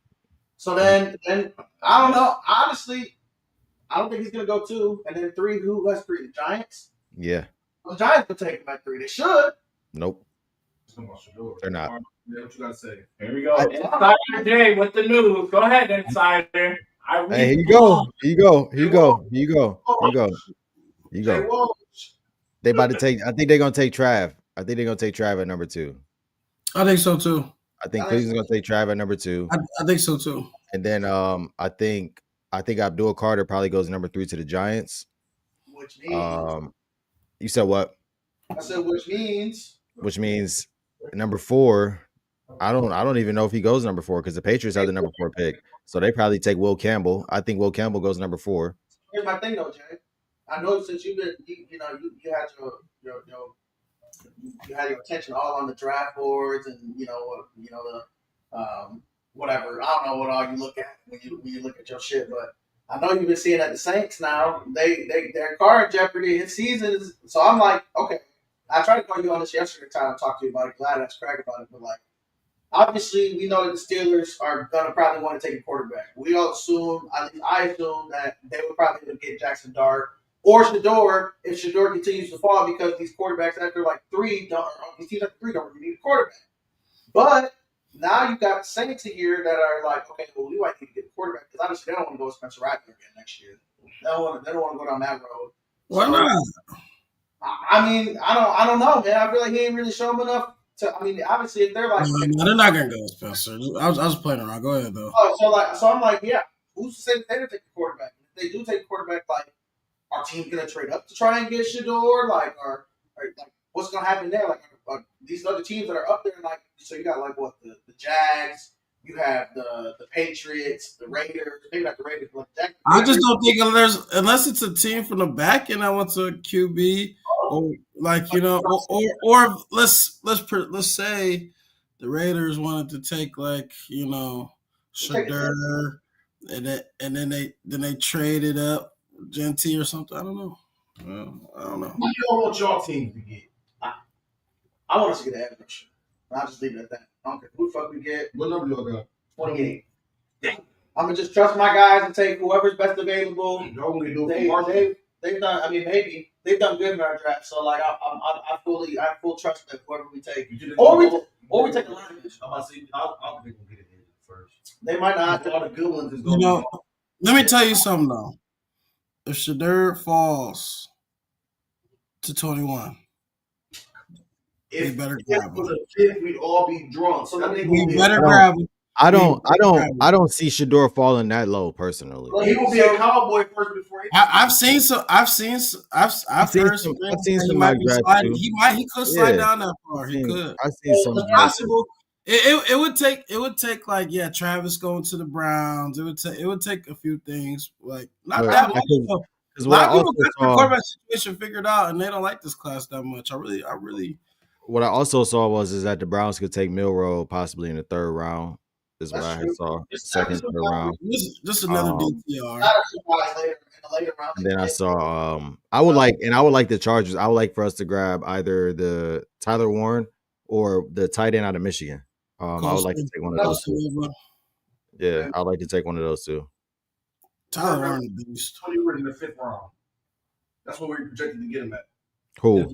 Speaker 3: So then I don't know. Honestly, I don't think he's gonna go 2, and then 3. Who has 3? The Giants.
Speaker 5: Yeah.
Speaker 3: Well, the Giants will take him at 3. They should.
Speaker 5: Nope. They're not.
Speaker 1: What you gotta say?
Speaker 6: Here we go. Insider Jay with the news. Go ahead, Insider.
Speaker 5: Hey, here you go. They about to take. I think they're gonna take Trav. I think they're gonna take Trav at number 2.
Speaker 4: I think so too.
Speaker 5: I think Cleveland's gonna take Trav at number 2.
Speaker 4: I think so too.
Speaker 5: And then I think Abdul Carter probably goes number 3 to the Giants.
Speaker 3: Which means
Speaker 5: you said what?
Speaker 3: I said
Speaker 5: Which means number 4. I don't even know if he goes number 4 because the Patriots have the number 4 pick. So they probably take Will Campbell. I think Will Campbell goes number 4.
Speaker 3: Here's my thing though, Jay. I know since you've been you had you had your attention all on the draft boards and the whatever. I don't know what all you look at when you look at your shit, but I know you've been seeing at the Saints now. Their car in jeopardy. His season is so. I'm like, okay. I tried to call you on this yesterday, time to talk to you about it. Glad I asked Craig about it, but like, obviously, we know that the Steelers are gonna probably want to take a quarterback. We all assume, at least I assume, that they would probably get Jackson Dart or Shador if Shador continues to fall because these quarterbacks after like 3 don't. These teams after 3 don't really need a quarterback. But now you got Saints here that are like, okay, well, we might need to get a quarterback because obviously they don't want to go with Spencer Rattler again next year. They don't want to go down that road.
Speaker 4: Why not?
Speaker 3: I mean, I don't know, man. I feel like he ain't really shown enough to. I mean, obviously, if they're like,
Speaker 4: no, they're not gonna go with Spencer. I was playing around. Go ahead though.
Speaker 3: So I'm like, yeah. Who's to say that they didn't take a quarterback? If they do take a quarterback, like, our team gonna trade up to try and get Shador? Like, or like, what's gonna happen there? Like, these other teams that are up there, like, so you got like what the Jags. You have the Patriots, the Raiders. Maybe not the Raiders, but
Speaker 4: I just don't think unless it's a team from the back and I want to QB, or like or let's say the Raiders wanted to take like Shador, and then they traded up Genty or something. I don't know. I don't know.
Speaker 1: What do y'all want y'all team to get?
Speaker 3: I want us to get an edge rusher. I'll just leave it at that. I don't care who the fuck we get.
Speaker 1: What number y'all got?
Speaker 3: 28. I'm gonna just trust my guys and take whoever's best available.
Speaker 1: Y'all gonna do
Speaker 3: They've done. I mean, maybe they've done good in our draft. So like, I full trust that whoever we take, or we take a lineman.
Speaker 1: I'm about to say, I don't think we'll get it first.
Speaker 3: They might not.
Speaker 1: All the good ones is going.
Speaker 4: Let me tell you something though. If Shador falls to 21.
Speaker 1: If
Speaker 4: better grab him.
Speaker 1: We'd all be drunk. So
Speaker 4: we better grab him.
Speaker 5: I don't see Shador falling that low personally.
Speaker 1: Well, he will be a Cowboy first before he.
Speaker 4: I've seen some mock drafts too. He could slide down that far. He could.
Speaker 5: I've seen some.
Speaker 4: It's possible. It would take like Travis going to the Browns. It would take a few things like not that much. A lot of people got the quarterback situation figured out, and they don't like this class that much. I really.
Speaker 5: What I also saw was that the Browns could take Milroe possibly in the 3rd round. Is what I saw. Second, 3rd round.
Speaker 4: Just another DTR.
Speaker 3: Not a surprise later in the later round.
Speaker 5: And then I saw I would like the Chargers. I would like for us to grab either the Tyler Warren or the tight end out of Michigan. I would like to take one of those two. Yeah, I'd like to take one of those two.
Speaker 4: Tyler Warren beast.
Speaker 1: 20 were in the 5th round. That's what we projected to get him at.
Speaker 5: Cool.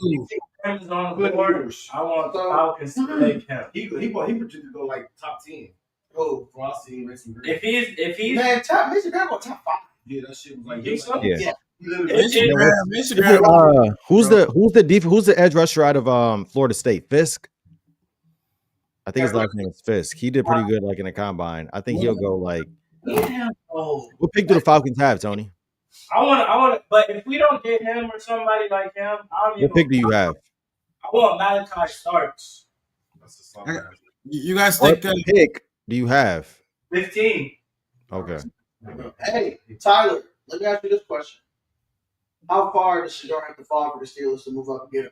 Speaker 6: On the board. I want the Falcons to take him.
Speaker 1: He projected to go like top 10. Oh, well, I see
Speaker 6: if he's
Speaker 3: man, Mason Graham top 5.
Speaker 1: Yeah, that shit was like
Speaker 5: yeah. Who's the edge rusher out of Florida State? Fisk. I think his last name is Fisk. He did pretty good like in the combine. I think he'll go like. What pick do the Falcons have, Tony?
Speaker 6: I want, but if we don't get him or somebody like him,
Speaker 5: what pick do you have?
Speaker 6: I want Malachi Starks.
Speaker 4: You guys think
Speaker 5: what pick do you have?
Speaker 6: 15.
Speaker 5: Okay.
Speaker 3: Hey, Tyler, let me ask you this question. How far does Shador have to fall for the Steelers to move up and get him?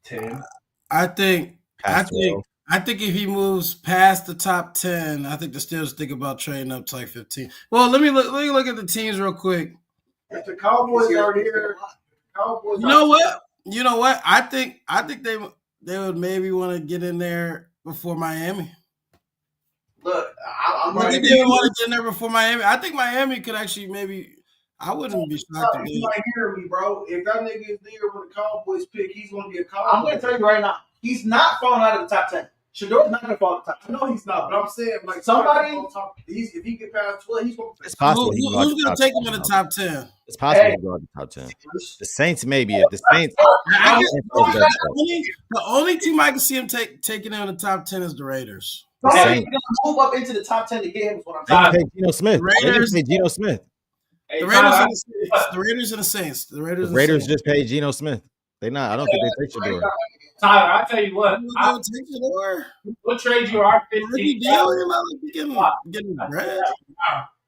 Speaker 2: 10.
Speaker 4: I think
Speaker 5: Past 12.
Speaker 4: I think if he moves past the top 10, I think the Steelers think about trading up to like 15. Well, let me look at the teams real quick.
Speaker 1: If the Cowboys are here, Cowboys.
Speaker 4: You know what? I think they would maybe want to get in there before Miami.
Speaker 3: Look, I'm
Speaker 4: I
Speaker 3: going
Speaker 4: think they would want to get in there before Miami. I think Miami could actually maybe. I wouldn't be shocked if
Speaker 1: You
Speaker 4: they.
Speaker 1: might hear me, bro. If that nigga is there when the Cowboys pick, he's gonna be a Cowboy.
Speaker 3: I'm going to tell you right now, he's not falling out of the top 10. Shador's not going to fall out of the top 10.
Speaker 1: I know he's not, but I'm saying like
Speaker 3: Somebody-
Speaker 1: if he get past 12, he's gonna.
Speaker 5: It's possible. he can go out
Speaker 4: Who's
Speaker 5: the
Speaker 4: going
Speaker 5: top
Speaker 4: to take
Speaker 5: 10.
Speaker 4: him in the top 10?
Speaker 5: It's possible
Speaker 3: Hey.
Speaker 5: he can go out the top 10. The Saints, maybe. If the Saints.
Speaker 4: The only team I can see him taking him in the top 10 is the Raiders.
Speaker 3: Somebody's going to move up into the top 10 to get him is what I'm
Speaker 5: They
Speaker 3: saying.
Speaker 5: can pay Geno Smith. They can
Speaker 4: Raiders-
Speaker 5: pay Geno Smith.
Speaker 6: Hey,
Speaker 4: The Raiders
Speaker 6: Tyler,
Speaker 4: and the Saints. The Raiders and the Saints. The Raiders.
Speaker 5: The
Speaker 4: and the
Speaker 5: Raiders
Speaker 4: Saints.
Speaker 5: just paid Geno Smith. They not. I don't think they take Shador.
Speaker 6: Tyler, I tell you what,
Speaker 4: Who's gonna take Shador?
Speaker 6: we'll trade you our
Speaker 4: Rookie
Speaker 6: 15.
Speaker 4: deal, you're not like getting bread.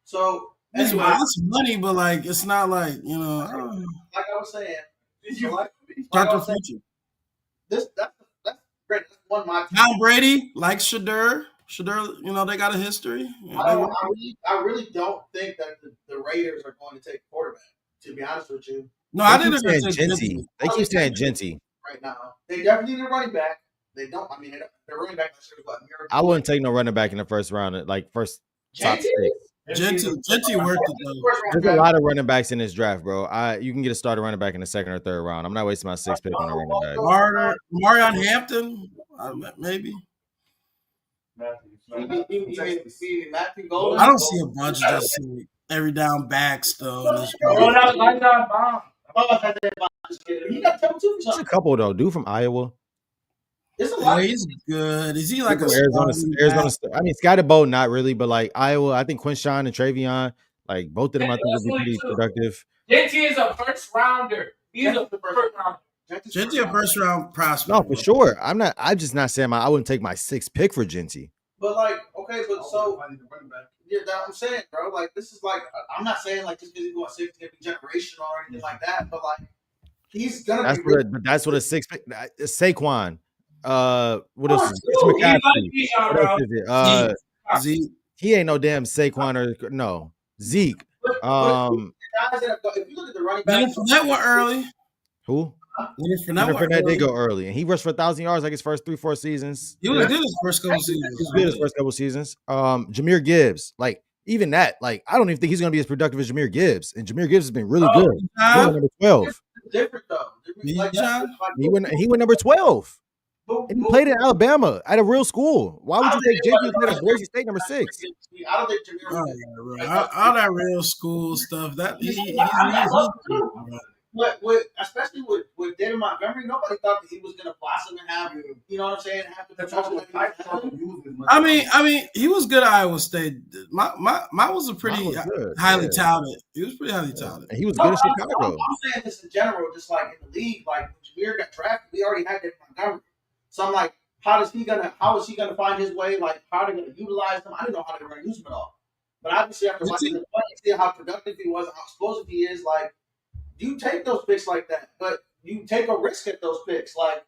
Speaker 3: So,
Speaker 4: It's
Speaker 3: anyway,
Speaker 4: money, but like it's not like
Speaker 3: like I was saying,
Speaker 4: start the future.
Speaker 3: that's great. That's one of my teams.
Speaker 4: Tom Brady likes Shador. Shador, they got a history.
Speaker 3: I really don't think that the Raiders are going to take quarterback, to be honest with you.
Speaker 4: No, I
Speaker 5: They
Speaker 4: didn't
Speaker 5: keep saying
Speaker 4: think
Speaker 5: Genty. They keep saying Genty.
Speaker 3: Right now, they definitely need a running back. They don't. I mean, their running back last year was what, Miracle.
Speaker 5: I wouldn't take no running back in the first round, like first top
Speaker 3: Genty?
Speaker 5: six.
Speaker 4: Genty worked it though.
Speaker 5: There's a lot of running backs in this draft, bro. You can get a starter running back in the second or third round. I'm not wasting my sixth pick on a running back.
Speaker 4: Marion Hampton, maybe.
Speaker 3: Matthew Golden.
Speaker 4: I don't see a bunch of just every down backs though. In this
Speaker 6: Oh, that was my job, bomb.
Speaker 3: He got double two for
Speaker 5: There's a
Speaker 3: something.
Speaker 5: couple though. Dude from Iowa.
Speaker 3: It's a
Speaker 4: Oh,
Speaker 3: lot.
Speaker 4: he's good. Is he like a
Speaker 5: Arizona.
Speaker 4: starting back?
Speaker 5: I mean, Scotty Bow, not really, but like Iowa, I think Quinshawn and Travion, like both of them, I think would be pretty productive.
Speaker 6: JT is a first rounder. He's a first rounder.
Speaker 4: Genty a first round prospect.
Speaker 5: No, for sure. I'm just not saying I wouldn't take my sixth pick for Genty.
Speaker 3: But like, okay, but so yeah, that's what I'm saying, bro. Like, this is like, I'm not saying like just because he's going six, it's gonna be generational or anything like that. But like, he's gonna
Speaker 5: That's
Speaker 3: be.
Speaker 5: that's what a six pick. Saquon. What
Speaker 3: Oh,
Speaker 5: else?
Speaker 3: dude,
Speaker 5: It's
Speaker 6: he like
Speaker 5: McCaffrey.
Speaker 6: Bijan,
Speaker 5: What else is it?
Speaker 4: Zeke.
Speaker 5: He ain't no damn Saquon or no Zeke.
Speaker 3: Guys that have if you look at the running
Speaker 4: Leonard
Speaker 3: backs,
Speaker 4: Fournette went early.
Speaker 5: Who?
Speaker 4: Leonard
Speaker 5: Leonard
Speaker 4: went
Speaker 5: Fournette
Speaker 4: early.
Speaker 5: did go early, and he rushed for 1,000 yards like his first 3-4 seasons.
Speaker 4: He was good his first couple
Speaker 5: He
Speaker 4: seasons.
Speaker 5: was good his first couple seasons. Jameer Gibbs, like even that, like I don't even think he's gonna be as productive as Jameer Gibbs, and Jameer Gibbs has been really good. He went number 12.
Speaker 3: it's different though. Like,
Speaker 4: Bijan?
Speaker 5: He went number 12. And he played in Alabama at a real school. Why would you take JT who played at Boise State number 6?
Speaker 3: I don't think Jameer.
Speaker 4: Oh, yeah, bro. All that real school stuff. That he's
Speaker 3: With especially with David Montgomery, nobody thought that he was gonna blossom and have, you know what I'm saying, have the potential that he was.
Speaker 4: I mean, he was good at Iowa State. Mine was a pretty
Speaker 5: Mine was good,
Speaker 4: highly
Speaker 5: yeah.
Speaker 4: talented. He was pretty highly talented.
Speaker 5: And he was good in Chicago.
Speaker 3: I'm saying this in general, just like in the league, like when Jameer got drafted, we already had David Montgomery. So I'm like, how is he gonna find his way? Like, how are they gonna utilize him? I didn't know how they were gonna use him at all. But obviously, after watching the play, seeing how productive he was and how explosive he is, like, you take those picks like that, but you take a risk at those picks, like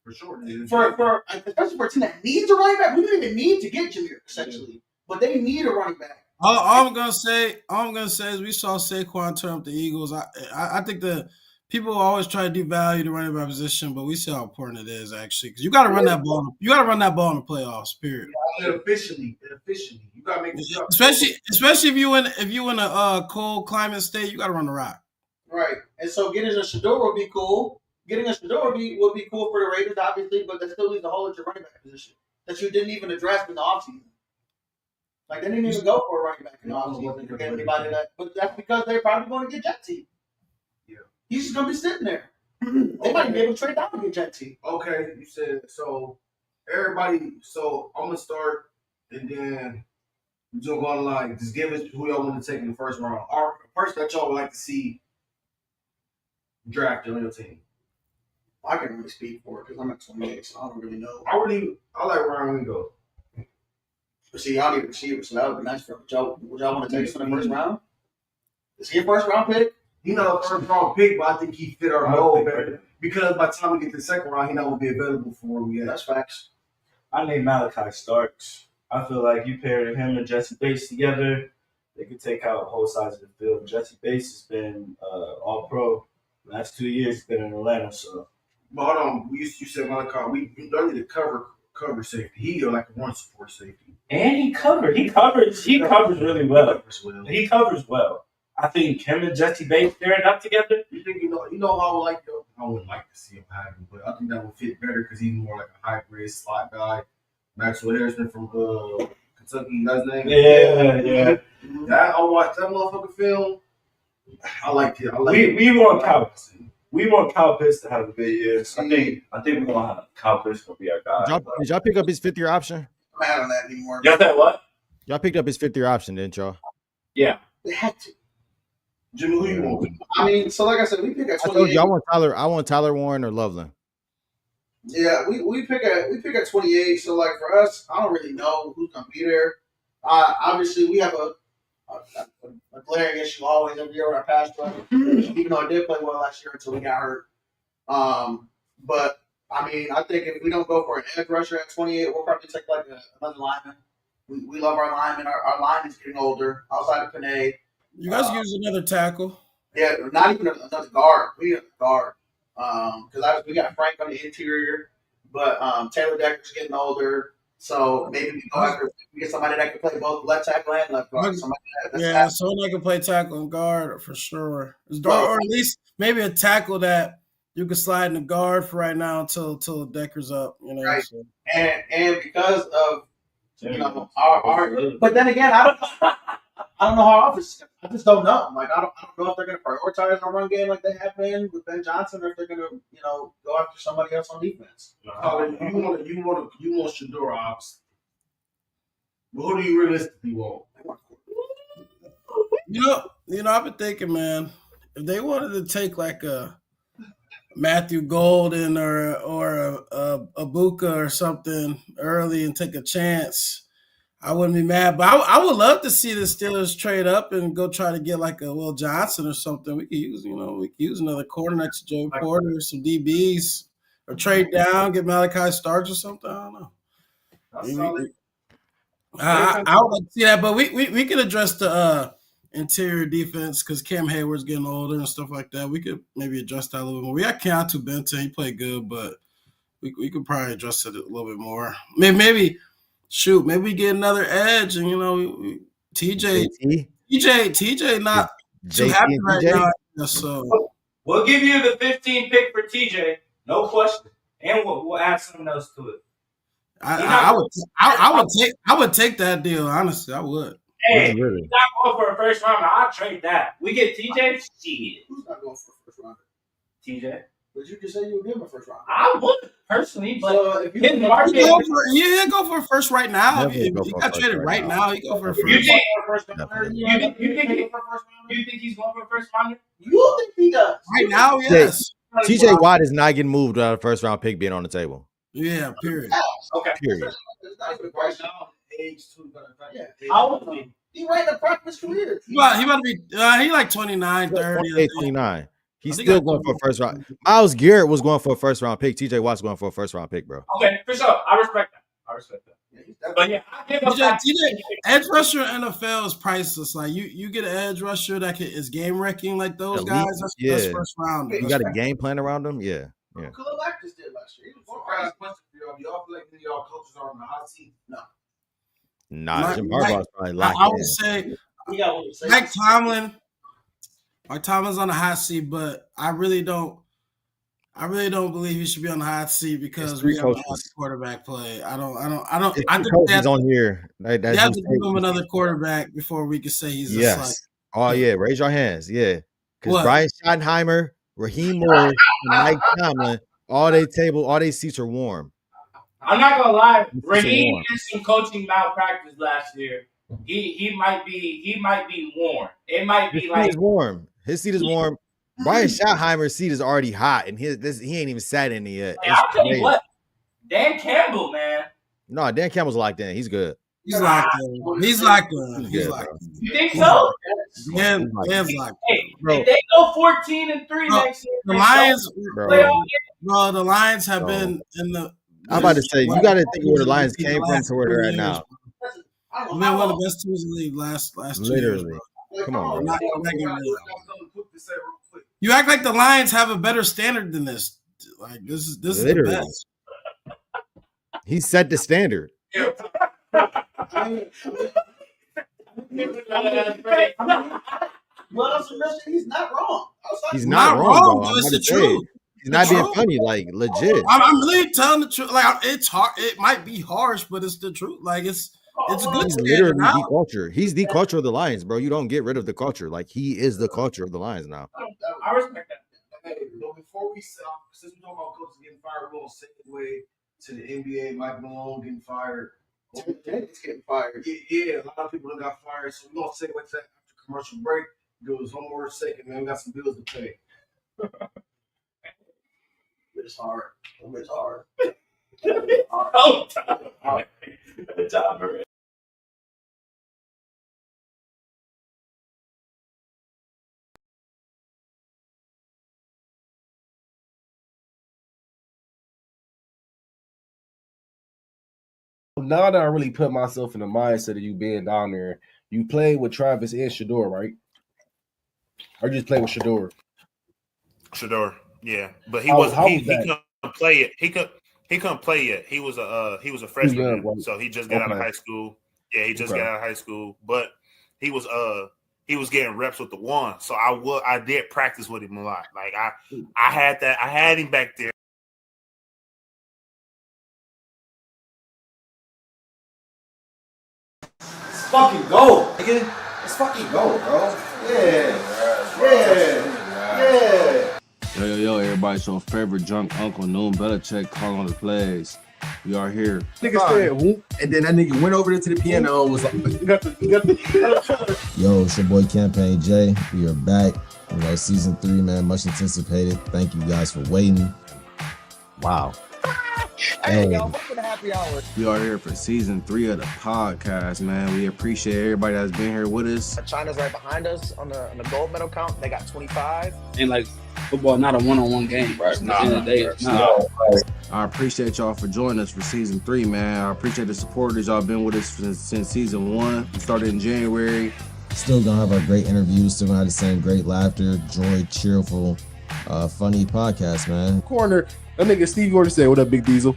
Speaker 1: for sure.
Speaker 3: for especially for a team that needs a running back. We didn't even need to get Jameer essentially, but they need a running back.
Speaker 4: All I'm gonna say is we saw Saquon turn up the Eagles. I think the people always try to devalue the running back position, but we see how important it is actually because you got to run that ball. You got to run that ball in the playoffs. Period.
Speaker 1: Efficiently, you gotta make this
Speaker 3: Especially
Speaker 4: if you in a cold climate state, you got to run the rock.
Speaker 3: Right, and so getting a Shador would be cool. Getting a Shador would be cool for the Raiders, obviously, but that still leaves a hole at your running back position that you didn't even address in the offseason. Like, they didn't even go for a running back in the offseason to get anybody that. But that's because they're probably going to get Jetty.
Speaker 1: Yeah.
Speaker 3: He's just going to be sitting there. They might be able to trade down to get Jetty.
Speaker 1: Okay, you said so. Everybody, so I'm gonna start, and then we're just gonna like just give us who y'all want to take in the first round. Or first that y'all would like to see drafted on your team.
Speaker 3: I can't really speak for it because I'm at 28, so I don't really know.
Speaker 1: I like Ryan Wingo.
Speaker 3: See, y'all need receivers, so that would be nice for Joe. Would y'all want to take him in the first round? Is he a first round pick?
Speaker 1: He's not a first round pick, but I think he fit our mold better. Because by the time we get to the second round, he not gonna be available for him yet.
Speaker 3: That's facts.
Speaker 2: I named Malachi Starks. I feel like you paired him and Jesse Bates together, they could take out both sides of the field. Jesse Bates has been all pro. Last 2 years he's been in Atlanta, so.
Speaker 1: But hold on, you said Malachi. We don't need to cover safety. He like a run support safety.
Speaker 2: And he covers really well. He covers well. I think him and Jesse Bates pairing up together.
Speaker 1: You think you know how I would like to? I wouldn't like to see him have him, but I think that would fit better because he's more like a hybrid slot guy. Maxwell Harrison from Kentucky, you guys' name?
Speaker 2: Yeah.
Speaker 1: I watched that motherfucking film. I liked it.
Speaker 2: We want Kyle. We want Kyle Pitts to have a good year. I think we're gonna have Kyle Pitts gonna be our guy.
Speaker 5: Did y'all pick up his 5th-year option?
Speaker 3: I'm not on that anymore.
Speaker 2: Y'all said what?
Speaker 5: Y'all picked up his 5th-year option, didn't y'all?
Speaker 2: Yeah.
Speaker 3: They had to.
Speaker 1: Jimmy, who you want?
Speaker 3: I mean, so like I said, we pick at 28.
Speaker 5: I told you I want Tyler Warren or Loveland.
Speaker 3: Yeah, we pick at 28. So like for us, I don't really know who's gonna be there. Obviously, we have a glaring issue always every year with our pass rush. Even though I did play well last year until we got hurt. But I mean, I think if we don't go for an edge rusher at 28, we'll probably take like another lineman. We love our linemen. Our line is getting older outside of Panay.
Speaker 4: You guys use another tackle?
Speaker 3: Yeah, not even another guard. We need a guard. Because we got Frank on the interior, but Taylor Decker's getting older. So maybe we go after we get somebody that can play both left tackle and left guard.
Speaker 4: Someone that can play tackle and guard for sure. Or at least maybe a tackle that you can slide in the guard for right now until Decker's up. You know,
Speaker 3: right.
Speaker 4: so.
Speaker 3: And because of our but then again, I don't know how our offense. I just don't know. Like I don't know if they're going to prioritize our run game like they have been with Ben Johnson, or if they're going to go after somebody else on defense.
Speaker 1: You want Shador ops, but who do you realistically want?
Speaker 4: I've been thinking, man, if they wanted to take like a Matthew Golden or a Buka or something early and take a chance, I wouldn't be mad. But I would love to see the Steelers trade up and go try to get like a Will Johnson or something. We could use another corner next to Joey Porter, some DBs, or trade down, get Malachi Starks or something. I don't know. I would like to see that, but we could address the interior defense because Cam Hayward's getting older and stuff like that. We could maybe address that a little bit more. We got Keontae Benton. He played good, but we could probably address it a little bit more. Maybe we get another edge and TJ not too happy right now. So
Speaker 6: we'll give you the 15 pick for TJ, no question, and we'll add something else to it.
Speaker 4: I would take that deal, honestly. I would.
Speaker 6: Hey, really? He's not going for a first rounder. I'll trade that. We get TJ. Shit.
Speaker 3: Who's not going for a first rounder?
Speaker 6: TJ.
Speaker 3: But you just said you would give him a first rounder.
Speaker 6: I would personally, but
Speaker 3: so if you
Speaker 4: go for a first right now. If you got traded right now, you go for a first.
Speaker 6: You think he's going for a first rounder?
Speaker 3: You think he does?
Speaker 4: Right now, yes.
Speaker 5: TJ Watt is not getting moved without a first round pick being on the table.
Speaker 4: Yeah, period.
Speaker 6: Okay.
Speaker 5: Period.
Speaker 3: He right in the prime of his career.
Speaker 4: He about to be he like 29, 30.
Speaker 5: 29. He's still going for a first round. Myles Garrett was going for a first round pick. TJ Watt's going for a first round pick, bro.
Speaker 6: Okay, for sure. I respect that. But yeah,
Speaker 4: TJ, edge rusher NFL is priceless. Like you get an edge rusher that is game wrecking like those guys. That's first round.
Speaker 5: You got a game plan around them, yeah.
Speaker 3: Khalil Mack just did last year. He was
Speaker 1: question for y'all. Feel like any of y'all coaches are on the hot seat? No.
Speaker 5: Nah, Jim Harbaugh's probably locked in.
Speaker 4: I would say Mike Tomlin's on the hot seat, but I really don't believe he should be on the hot seat because we have a quarterback play. I think
Speaker 5: he's on here.
Speaker 4: You have to give him another quarterback before we can say he's a slight.
Speaker 5: Oh yeah, raise your hands, yeah. Because Brian Schottenheimer, Raheem Morris, and Mike Tomlin, all they seats are warm.
Speaker 6: I'm not gonna lie, Raheem did some coaching malpractice last year. He might be warm. It might be like
Speaker 5: warm. His seat is warm. Brian Schottenheimer's seat is already hot, and he ain't even sat in it yet.
Speaker 6: Hey, I'll tell you what, Dan Campbell, man.
Speaker 5: No, Dan Campbell's locked in. He's good.
Speaker 4: He's locked in. He's locked in. He's
Speaker 5: good,
Speaker 4: locked
Speaker 5: bro.
Speaker 4: in.
Speaker 6: You think so?
Speaker 4: Dan's locked
Speaker 6: Hey,
Speaker 4: in.
Speaker 5: Bro.
Speaker 6: if they go 14-3
Speaker 4: Bro,
Speaker 6: next year,
Speaker 4: the
Speaker 6: they
Speaker 4: Lions,
Speaker 6: don't
Speaker 5: Bro.
Speaker 6: playoff game.
Speaker 4: bro, the Lions have
Speaker 5: Bro.
Speaker 4: been in the.
Speaker 5: I'm about to say, you got to think of where the Lions
Speaker 4: the
Speaker 5: came from
Speaker 4: last
Speaker 5: to where they're
Speaker 4: 2
Speaker 5: at
Speaker 4: years,
Speaker 5: now.
Speaker 4: bro. We've been one of the best teams in the league last 2 years,
Speaker 5: Literally.
Speaker 4: bro.
Speaker 5: Come on, bro.
Speaker 4: Not getting rid of them. You act like the Lions have a better standard than this. Like this is the
Speaker 5: Literally.
Speaker 4: best.
Speaker 5: He set the standard.
Speaker 3: He's not wrong.
Speaker 5: He's not wrong, bro. I'm
Speaker 4: It's
Speaker 5: about
Speaker 4: the
Speaker 5: to say,
Speaker 4: truth.
Speaker 5: he's not
Speaker 4: The
Speaker 5: being
Speaker 4: truth.
Speaker 5: funny, like legit.
Speaker 4: I'm really telling the truth. Like it's hard. It might be harsh, but it's the truth. Like it's a good
Speaker 5: He's
Speaker 4: standard
Speaker 5: literally
Speaker 4: now.
Speaker 5: the culture. He's the culture of the Lions, bro. You don't get rid of the culture. Like he is the culture of the Lions now.
Speaker 6: I respect that.
Speaker 1: Hey, before we since we talk about coaches getting fired, we're gonna segue to the NBA. Mike Malone getting fired.
Speaker 3: He's getting fired.
Speaker 1: Yeah, a lot of people that got fired. So we're gonna segue to that after commercial break. Give us one more second, man. We got some bills to pay.
Speaker 3: It's hard. It's hard.
Speaker 6: Oh, good job, Maria.
Speaker 8: Now that I really put myself in the mindset of you being down there, you played with Travis and Shador, right? Or you just played with Shador?
Speaker 14: Shador, yeah, but he
Speaker 8: How
Speaker 14: wasn't. He
Speaker 8: was that?
Speaker 14: couldn't play it. He couldn't play yet. He was a freshman,
Speaker 8: young, right?
Speaker 14: so he just got out of
Speaker 8: Okay.
Speaker 14: high school. Yeah, he just
Speaker 8: Okay.
Speaker 14: got out of high school, but he was getting reps with the one. So I did practice with him a lot. Like I had him back there.
Speaker 3: Let's fucking go, nigga. Let's fucking go, bro. Yeah.
Speaker 7: Yo, everybody. So favorite drunk uncle, Noon Belichick, calling on the plays. We are here.
Speaker 8: Nigga said whoop. And then that nigga went over there to the piano and was like, you got the
Speaker 9: Yo, it's your boy Campaign J. We are back. You know, season 3, man, much anticipated. Thank you guys for waiting. Wow.
Speaker 10: Hey, yo, welcome to Happy Hour.
Speaker 7: We are here for season 3 of the podcast, man. We appreciate everybody that's been here with us.
Speaker 10: China's right behind us on the gold medal count. They got 25.
Speaker 11: And like football, not a one-on-one game, right? At the end of the day, it's not.
Speaker 7: I appreciate y'all for joining us for season 3, man. I appreciate the supporters. Y'all been with us since season 1. We started in January.
Speaker 9: Still gonna have our great interviews. Still gonna have the same great laughter, joy, cheerful, funny podcast, man.
Speaker 8: corner. That nigga Steve Gordon said, what up, Big Diesel?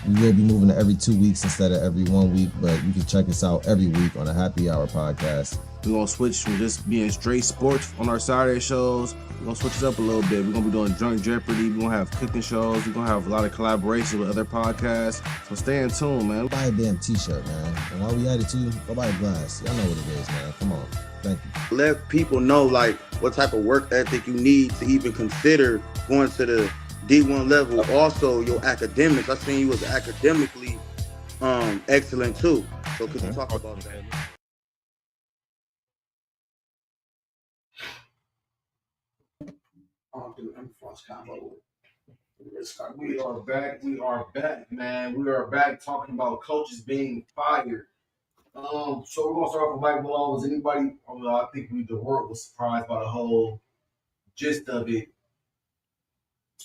Speaker 9: We will be moving to every 2 weeks instead of every 1 week, but you can check us out every week on a Happy Hour podcast.
Speaker 7: We're going to switch from just being straight sports on our Saturday shows. We're going to switch it up a little bit. We're going to be doing Drunk Jeopardy. We're going to have cooking shows. We're going to have a lot of collaborations with other podcasts. So stay in tune, man.
Speaker 9: Buy a damn t-shirt, man. And while we at it too, go buy a glass. Y'all know what it is, man. Come on. Thank you.
Speaker 12: Let people know like what type of work ethic you need to even consider going to the D1 level. Also, your academics. I seen you was academically excellent too. So could you talk about that?
Speaker 3: Oh, dude, I'm false combo.
Speaker 1: We are back. We are back, man. We are back talking about coaches being fired. So we're gonna start off with Mike Malone. Was anybody? I think the world was surprised by the whole gist of it.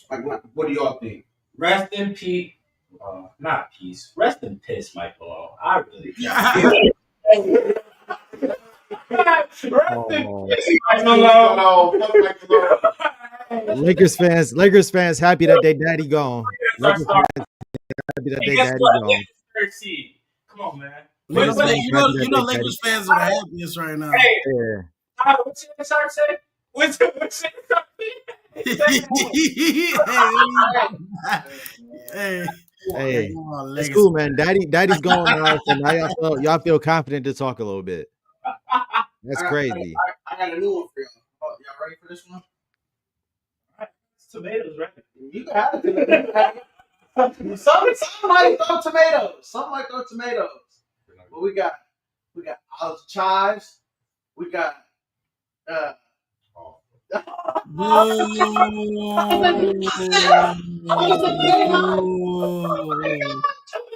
Speaker 1: Like, what do y'all think?
Speaker 6: Rest in peace. Not peace. Rest in piss, Mike Malone. I really. Rest in piss, Mike Malone.
Speaker 5: Lakers fans happy that their daddy gone. Lakers fans happy that their daddy gone.
Speaker 6: Third seed. Come on, man.
Speaker 4: You know Lakers fans are the happiest right now.
Speaker 6: Hey,
Speaker 5: Yeah.
Speaker 6: what's your shark say? What's your shark
Speaker 4: Hey,
Speaker 5: Hey,
Speaker 4: come on,
Speaker 5: it's
Speaker 4: Lakers.
Speaker 5: cool, man. Daddy's gone now, so now y'all feel confident to talk a little bit. That's crazy.
Speaker 3: I got a new one for y'all. Oh, y'all ready for this one?
Speaker 6: It's tomatoes, right?
Speaker 3: You can have it. Some might throw tomatoes. Some might throw tomatoes. But we got olives and chives. We got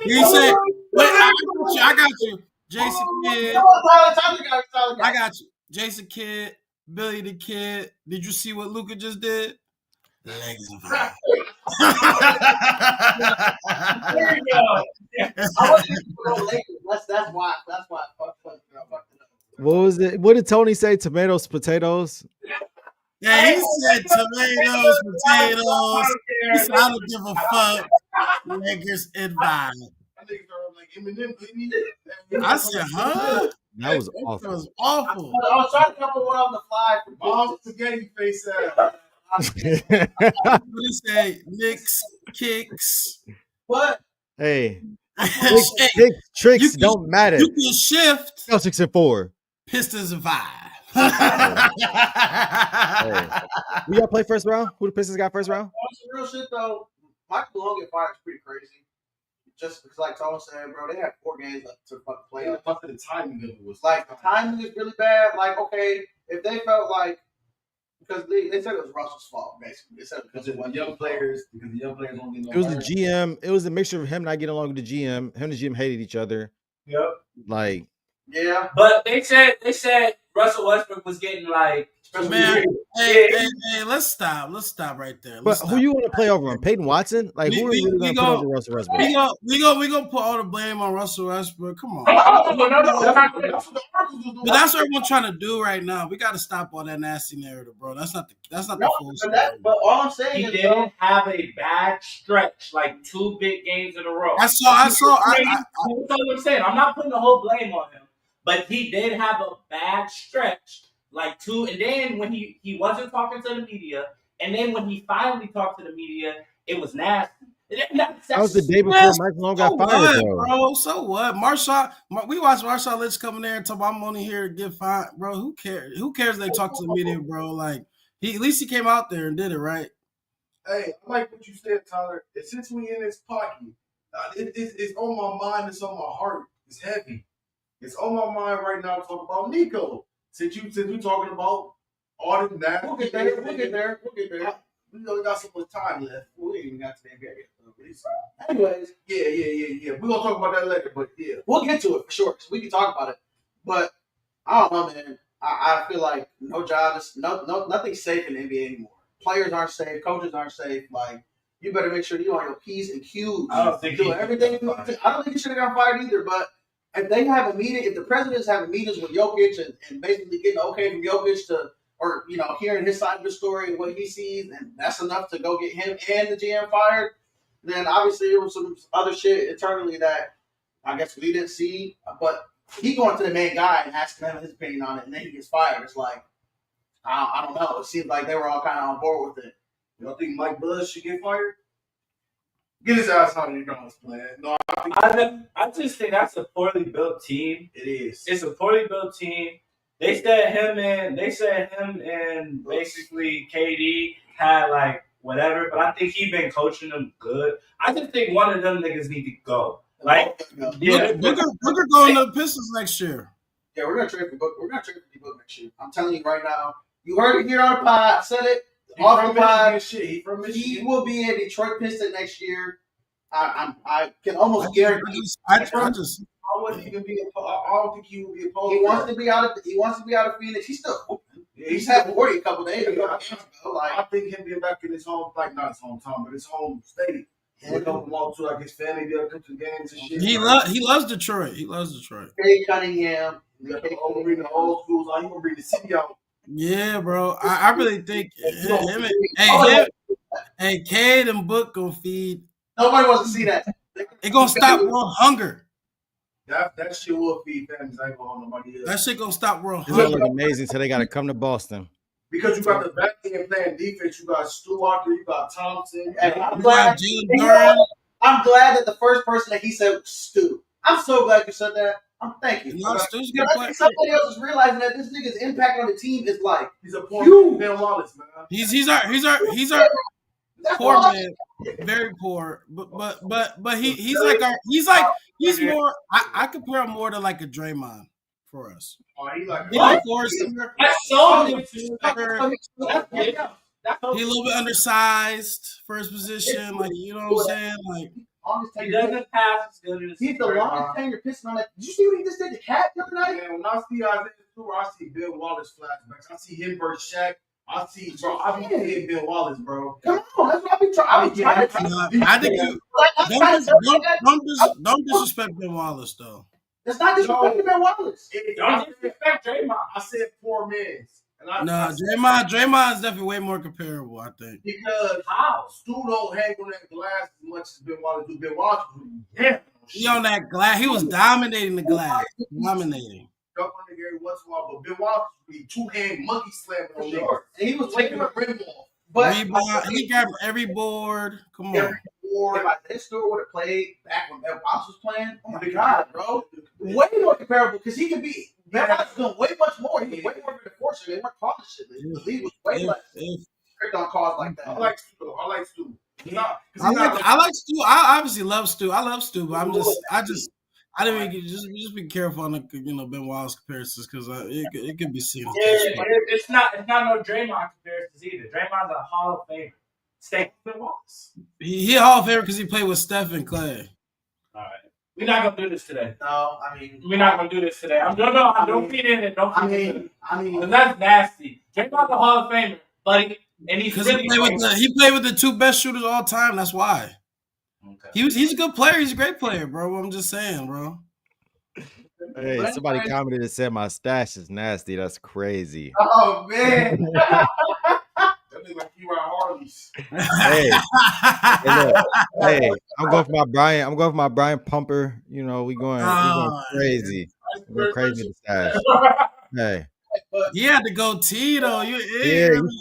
Speaker 4: He said Wait, I got you. Jason Kidd.
Speaker 3: Come on, Tyler got
Speaker 4: I got you. Jason Kidd, Billy the Kid. Did you see what Luka just did? Legs of fire.
Speaker 6: There you go.
Speaker 3: I wasn't even gonna go Lakers. That's why. That's why I fucked it up.
Speaker 5: What was it? What did Tony say? Tomatoes, potatoes?
Speaker 4: Yeah, he said tomatoes, potatoes. He said, I don't give a fuck. Lakers in vibe. I said, huh?
Speaker 5: That was
Speaker 4: That
Speaker 5: awful.
Speaker 4: was awful.
Speaker 3: I was trying to come up with one on the fly.
Speaker 1: All spaghetti face ass.
Speaker 4: What did he say? Knicks, kicks.
Speaker 3: What?
Speaker 5: Hey,
Speaker 4: Hey,
Speaker 5: tricks
Speaker 4: you can-
Speaker 5: don't matter.
Speaker 4: You can shift.
Speaker 5: Celtics and 4.
Speaker 4: Pistons and vibe.
Speaker 5: Hey. We got to play first round? Who the Pistons got first round?
Speaker 3: On some real shit though, Michael Malone get fired is pretty crazy. Just because, like Thomas said, bro, they have 4 games left to fucking play.
Speaker 1: I thought the timing of it was
Speaker 3: Like the timing is really bad. Like, okay, if they felt like because they said it was Russell's fault, basically. They said
Speaker 1: because the young players don't get no
Speaker 5: It was the
Speaker 1: hurt.
Speaker 5: GM. It was a mixture of him not getting along with the GM. Him and the GM hated each other.
Speaker 6: Yep.
Speaker 5: Like,
Speaker 3: yeah.
Speaker 6: But they said Russell Westbrook was getting like
Speaker 4: Man, hey, let's stop. Let's stop right there.
Speaker 5: but who you want to play over him? Peyton Watson? Like, who are you really going to put over Russell Westbrook?
Speaker 4: We gonna put all the blame on Russell Westbrook. Come on. But that's what everyone's trying to do right now. We got to stop all that nasty narrative, bro. That's not the full story.
Speaker 3: But all I'm saying
Speaker 6: he
Speaker 3: is,
Speaker 6: didn't have a bad stretch, like 2 big games in a row.
Speaker 4: That's all I'm
Speaker 6: saying. I'm not putting the whole blame on him, but he did have a bad stretch, like 2. And then when he wasn't talking to the media, and then when he finally talked to the media, it was nasty.
Speaker 5: That was the day before Mike Malone got fired,
Speaker 4: bro. So what? We watched Marshawn Lynch come in there and talk about I'm only here to get fined, bro. Who cares? Who cares they talk to the media, bro? Like at least he came out there and did it right.
Speaker 1: Hey, I like what you said, Tyler. Since we in this pocket, it's on my mind. It's on my heart. It's heavy. It's on my mind right now to talk about Nico. Since you talking about all the nasty.
Speaker 3: We'll get there.
Speaker 1: We only got so much time left. We ain't even got to the NBA yet.
Speaker 3: Anyways.
Speaker 1: Yeah. We're going to talk about that later, but yeah.
Speaker 3: We'll get to it for sure. We can talk about it. But I don't know, man. I feel like nothing's safe in the NBA anymore. Players aren't safe. Coaches aren't safe. Like, you better make sure you on your P's and Q's.
Speaker 6: I don't think
Speaker 3: everything. I don't think he should have got fired either, but if they have a meeting, if the president's having meetings with Jokic and basically getting okay from Jokic to, or, hearing his side of the story and what he sees, and that's enough to go get him and the GM fired, then obviously there was some other shit internally that I guess we didn't see. But he going to the main guy and asking him his opinion on it, and then he gets fired. It's like, I don't know. It seems like they were all kind of on board with it.
Speaker 1: You don't think Mike Buzz should get fired? Get his ass out of your guns, man. No,
Speaker 6: I just think that's a poorly built team.
Speaker 1: It is.
Speaker 6: It's a poorly built team. They said him and basically KD had like whatever, but I think he been coaching them good. I just think one of them niggas need to go. Like, yeah,
Speaker 4: Booker going to the Pistons next year.
Speaker 3: Yeah, we're gonna trade for Book. We're gonna trade for D-Book next year. I'm telling you right now. You heard it here on the pod. I said it. Off the pod. He will be a Detroit Piston next year. I can almost guarantee.
Speaker 1: I wouldn't even be. I don't think he would be opposed.
Speaker 3: He wants to be out of Phoenix. He's still open. He's had 40 a couple days ago.
Speaker 1: I think him being back in his home, like not his hometown, but his home state. He'll come along to like his family, be able to come to the games and shit.
Speaker 4: He loves Detroit. He loves Detroit.
Speaker 3: Jay Cunningham.
Speaker 1: He got the old schools out. He gonna bring the city out.
Speaker 4: Yeah, bro. I really think hey, Cade and Book gonna feed.
Speaker 3: Nobody wants to see that.
Speaker 4: It gonna stop world hunger.
Speaker 1: That shit will feed families. I ain't gonna hold nobody else.
Speaker 4: That shit gonna stop world
Speaker 5: It's gonna
Speaker 4: hunger.
Speaker 5: look amazing until they got to come to Boston.
Speaker 1: Because you got the back end playing defense. You got Stewart, you got Thompson.
Speaker 3: I'm glad that the first person that he said was Stu. I'm so glad you said that. Thank you.
Speaker 4: Stu's good player.
Speaker 3: Somebody else is realizing that this nigga's impact on the team is like
Speaker 1: he's a poor Ben Wallace, man.
Speaker 4: He's our poor man, very poor. But he's more. I compare him more to like a Draymond for us.
Speaker 1: Oh, he like
Speaker 6: that's so good.
Speaker 4: He a little bit undersized for his position, like you know what I'm saying, like.
Speaker 3: longest
Speaker 6: He
Speaker 3: tenured.
Speaker 6: doesn't pass as good as
Speaker 3: He's the longest tenured Piston on that. Did you see what he just did to Cat the other night?
Speaker 1: Man, when I see Isaiah Stewart, I see Bill Wallace flashbacks. I see him versus Shaq. I see Bill Wallace, bro.
Speaker 3: Come on, that's what I be trying. I be trying to.
Speaker 4: I think you don't disrespect Ben Wallace though.
Speaker 3: It's not disrespecting Ben Wallace.
Speaker 6: Don't disrespect Draymond.
Speaker 1: I said poor man's.
Speaker 4: No, Draymond is definitely way more comparable, I think.
Speaker 1: Because Stu don't hang on that glass as much as Ben Wallace do. Ben Wallace was
Speaker 4: He on that glass. He was dominating the glass. Dominating.
Speaker 1: Duck on the every once in a while, but Ben Wallace would be two-hand monkey slamming on
Speaker 3: Sure.
Speaker 1: niggas. And he was taking the rim off.
Speaker 3: But
Speaker 4: Rebound, he grabbed every board. Come on.
Speaker 3: If Isaiah Stewart would have played back when Ben Wallace was playing, oh my God, bro. Way more comparable because he could be. Ben Wallace was doing way much more. He was way more of an enforcer. They weren't calling shit. The league was way less strict on calls like that.
Speaker 1: I like Stu. I like Stu.
Speaker 4: I like Stu. I obviously love Stu. I love Stu, but I didn't even just be careful on the Ben Wallace comparisons because it could be seen.
Speaker 6: Yeah, but it's not no Draymond comparisons either. Draymond's a Hall of Famer. Stay Ben Wallace.
Speaker 4: He a Hall of Famer because he played with Steph and Clay.
Speaker 6: All right, we're not gonna do this today.
Speaker 3: No, I mean
Speaker 6: we're not gonna do this today. Don't feed in it. Don't feed in it. That's nasty. Draymond's a Hall of Famer, buddy, and he's really
Speaker 4: he played with the two best shooters of all time. That's why. Okay. He's a good player. He's a great player, bro. I'm just saying, bro.
Speaker 5: Hey, somebody commented and said my stash is nasty. That's crazy.
Speaker 3: Oh man.
Speaker 1: That look like you ride Harleys.
Speaker 5: Hey, I'm going for my Brian Pumper. You know, we going crazy. We're going crazy with the stash. Hey.
Speaker 4: He had to go T though.
Speaker 5: You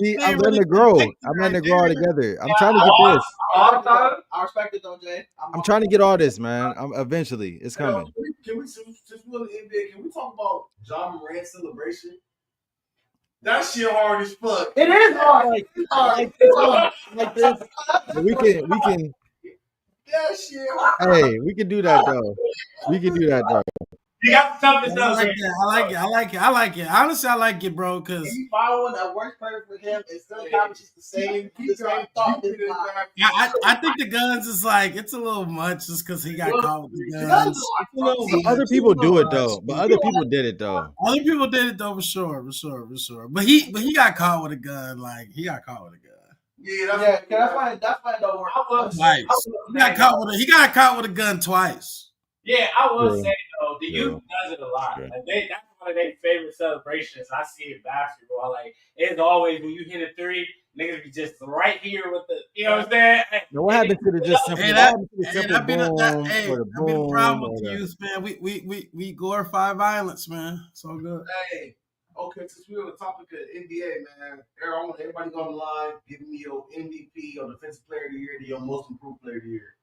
Speaker 5: see, I'm letting it grow. I'm letting it grow all together. I'm trying to get this.
Speaker 3: I respect it though, Jay.
Speaker 5: I'm trying to get all this, man. Eventually, it's coming.
Speaker 1: Can we since we're in the NBA, can we talk about John Morant's celebration? That shit hard as fuck.
Speaker 3: It is hard.
Speaker 5: Like this. But we can.
Speaker 1: That shit hard.
Speaker 5: Hey, we can do that though.
Speaker 6: You got the toughest
Speaker 4: I like it. Honestly, I like it, bro. Because
Speaker 3: you following that works player for him and still accomplishes the same thought.
Speaker 4: I think the guns is like it's a little much just because he got caught with the guns.
Speaker 5: But other people do it though. Other people did it though,
Speaker 4: for sure. But he got caught with a gun. Like he got caught with a gun.
Speaker 3: Yeah, that's why it don't work.
Speaker 4: He got caught with a gun twice.
Speaker 6: Yeah, I will say though, the youth does it a lot. Like that's one of their favorite celebrations. I see in basketball. Like it's always when you hit a three, niggas be just right here with the, you know what I'm saying?
Speaker 5: Now, what happened to the just simple?
Speaker 4: That'd be the problem with the youth, man. We glorify violence, man. So good.
Speaker 1: Hey, okay, since we're on the topic of NBA, man, I want everybody go on the line, give me your MVP, your defensive player of the year, your most improved player of the year.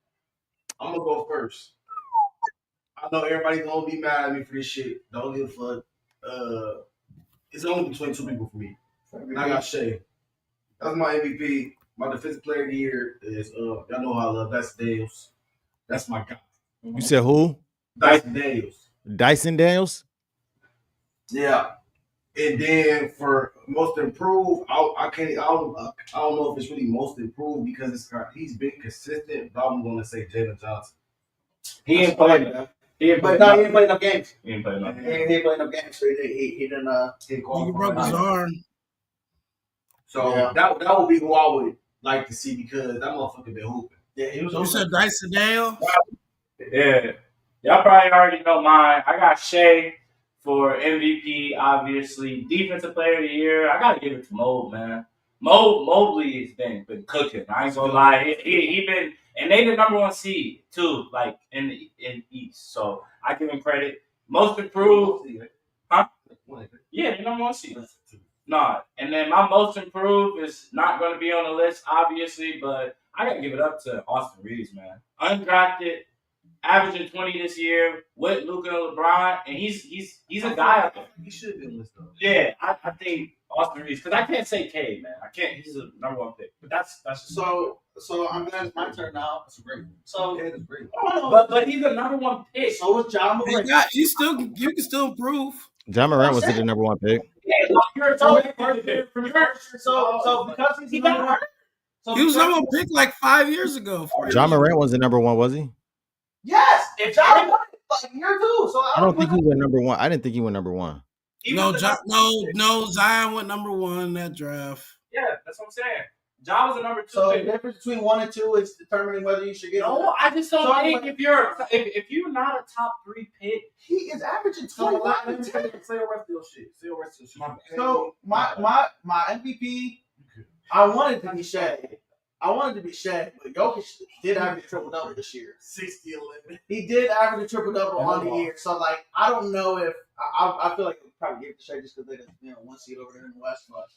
Speaker 1: I'm gonna go first. I know everybody's gonna be mad at me for this shit. Don't give a fuck. It's only between two people for me. And I got Shea. That's my MVP. My defensive player of the year is y'all know how I love Dyson Daniels. That's my guy.
Speaker 5: You said who?
Speaker 1: Dyson Daniels.
Speaker 5: Dyson Daniels?
Speaker 1: Yeah. And then for most improved, I don't know if it's really most improved because he's been consistent, but I'm gonna say Jalen Johnson.
Speaker 6: He ain't playing enough.
Speaker 3: He ain't playing enough games.
Speaker 6: He ain't playing enough
Speaker 3: games, so he didn't.
Speaker 4: He broke his arm.
Speaker 1: So that would be who I would like to see because that motherfucker been hooping.
Speaker 3: Yeah, he was.
Speaker 4: You said Dyson Daniels?
Speaker 6: Yeah, y'all probably already know mine. I got Shea for MVP, obviously. Defensive player of the year, I gotta give it to Mobley, man. Mobley has been cooking. I ain't gonna lie. He been. And they the number one seed too, like in East. So I give him credit. Most improved, huh? Yeah, the number one seed. Nah, and then my most improved is not going to be on the list, obviously, but I gotta give it up to Austin Reeves, man. Undrafted, averaging 20 this year with Luka and LeBron, and he's a guy out there.
Speaker 1: He should be on the list though.
Speaker 6: Yeah, I think Austin Reeves because I can't say Cade, man. I can't. He's a number one pick, but that's just
Speaker 3: So I'm glad it's my turn now.
Speaker 1: That's great.
Speaker 3: So
Speaker 1: Cade is great.
Speaker 6: But he's a number one pick.
Speaker 3: So was John Morant.
Speaker 4: You can still improve.
Speaker 5: John Morant was the number one pick.
Speaker 6: Yeah,
Speaker 3: so because he's number one.
Speaker 4: He was number one pick like 5 years ago.
Speaker 5: John Morant was the number one, was he?
Speaker 3: Yes,
Speaker 6: If
Speaker 3: Ja
Speaker 6: Dre-
Speaker 3: won it like year 2. So
Speaker 5: I don't think he went number one. I didn't think he went number one.
Speaker 4: No, Zion went number 1 in that draft.
Speaker 6: Yeah, that's what I'm saying. Ja was a number 2
Speaker 3: So
Speaker 6: pick.
Speaker 3: the difference between 1 and 2 is determining whether you should get.
Speaker 6: No, I just don't
Speaker 3: So
Speaker 6: think
Speaker 3: anyway-
Speaker 6: if you're not a top 3 pick,
Speaker 3: he is averaging
Speaker 6: so
Speaker 3: 25
Speaker 6: let
Speaker 3: and
Speaker 6: me
Speaker 3: 10.
Speaker 6: say the rest of your shit. Say the rest of your shit.
Speaker 3: So my MVP, I wanted to be Shaq. But Jokic did average a triple double this year.
Speaker 4: 60-11.
Speaker 3: He did average a triple double on the year. So like, I don't know if I feel like we probably give it to Shaq just because they the 1 seed over there in the West. But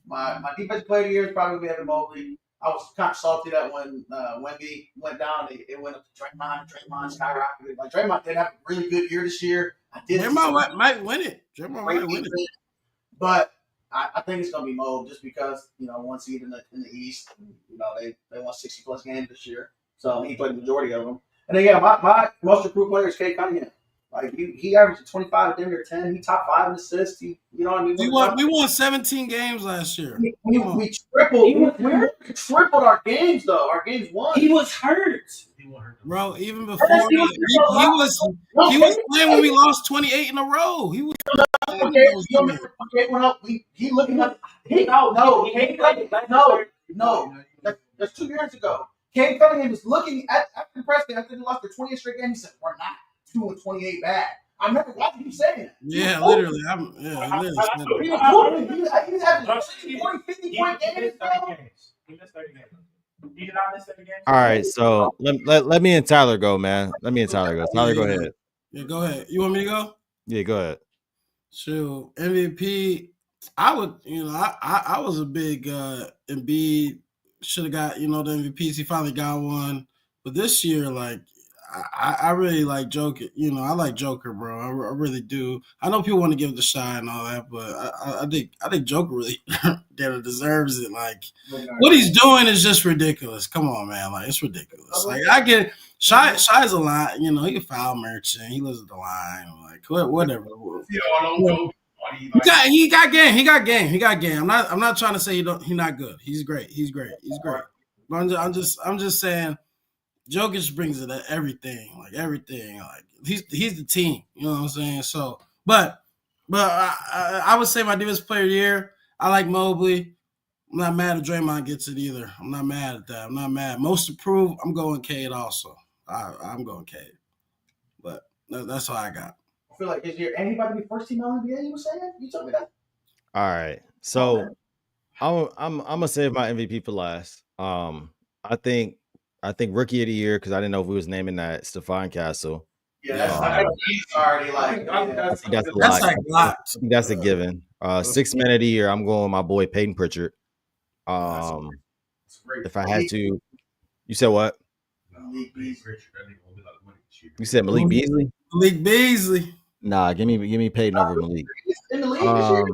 Speaker 3: my defensive player of the year is probably Evan Mobley. I was kind of salty that when Wemby went down, it went up to Draymond. Draymond skyrocketed. Like Draymond did have a really good year this year.
Speaker 4: Draymond might win it. Draymond might win it.
Speaker 3: But I think it's gonna be Mo just because 1 seed in the East. They won 60+ games this year, so he played the majority of them. And then my most improved player is Cade Cunningham. Like he averaged 25 at or 10. He top 5 in assists. We
Speaker 4: won 17 games last year.
Speaker 3: We tripled our games though. Our games won.
Speaker 6: He was hurt.
Speaker 4: Bro, even before that, he was playing when we lost 28 in a row. He was.
Speaker 3: He looking up. No. That's 2 years ago. Cade Cunningham was looking at after the press game after they lost their 20th straight game. He said, "We're not 2-28 bad." I remember watching you saying that.
Speaker 4: Yeah, literally. He
Speaker 3: He's having 40, 50 point games.
Speaker 6: He missed 30 games. He did not miss 30 games.
Speaker 5: All right, so let me and Tyler go, man. Let me and Tyler go. Tyler, go ahead.
Speaker 4: Yeah, go ahead. You want me to go?
Speaker 5: Yeah, go ahead.
Speaker 4: Shoot, MVP. I would, I was a big Embiid. Should have got, the MVPs. He finally got one. But this year, like, I really like Joker. I like Joker, bro. I really do. I know people want to give it a shot and all that, but I think Joker really deserves it. Like, what he's doing is just ridiculous. Come on, man. Like, it's ridiculous. Like, I get it. Shy's a line. He a foul merchant. He lives at the line. Like, whatever. He got game. He got game. I'm not trying to say he's not good. He's great. But I'm just saying, Jokic brings it at everything. Like he's the team. You know what I'm saying? So, but I would say my defensive player of the year. I like Mobley. I'm not mad if Draymond gets it either. I'm not mad at that. I'm not mad. Most improved, I'm going Cade also. I'm going Cade. But that's all I got.
Speaker 3: I feel like, is there anybody be first team All-NBA? You were saying? You told me that.
Speaker 5: All right, so I'm gonna save my MVP for last. I think rookie of the year because I didn't know if we was naming that Stephon Castle.
Speaker 3: Yeah, he's already like.
Speaker 5: I think that's a given. 6th man of the year, I'm going with my boy Peyton Pritchard. If I had to, you said what? You said Malik Beasley.
Speaker 4: Malik Beasley.
Speaker 5: Nah, give me Peyton over Malik.
Speaker 3: In the league this year,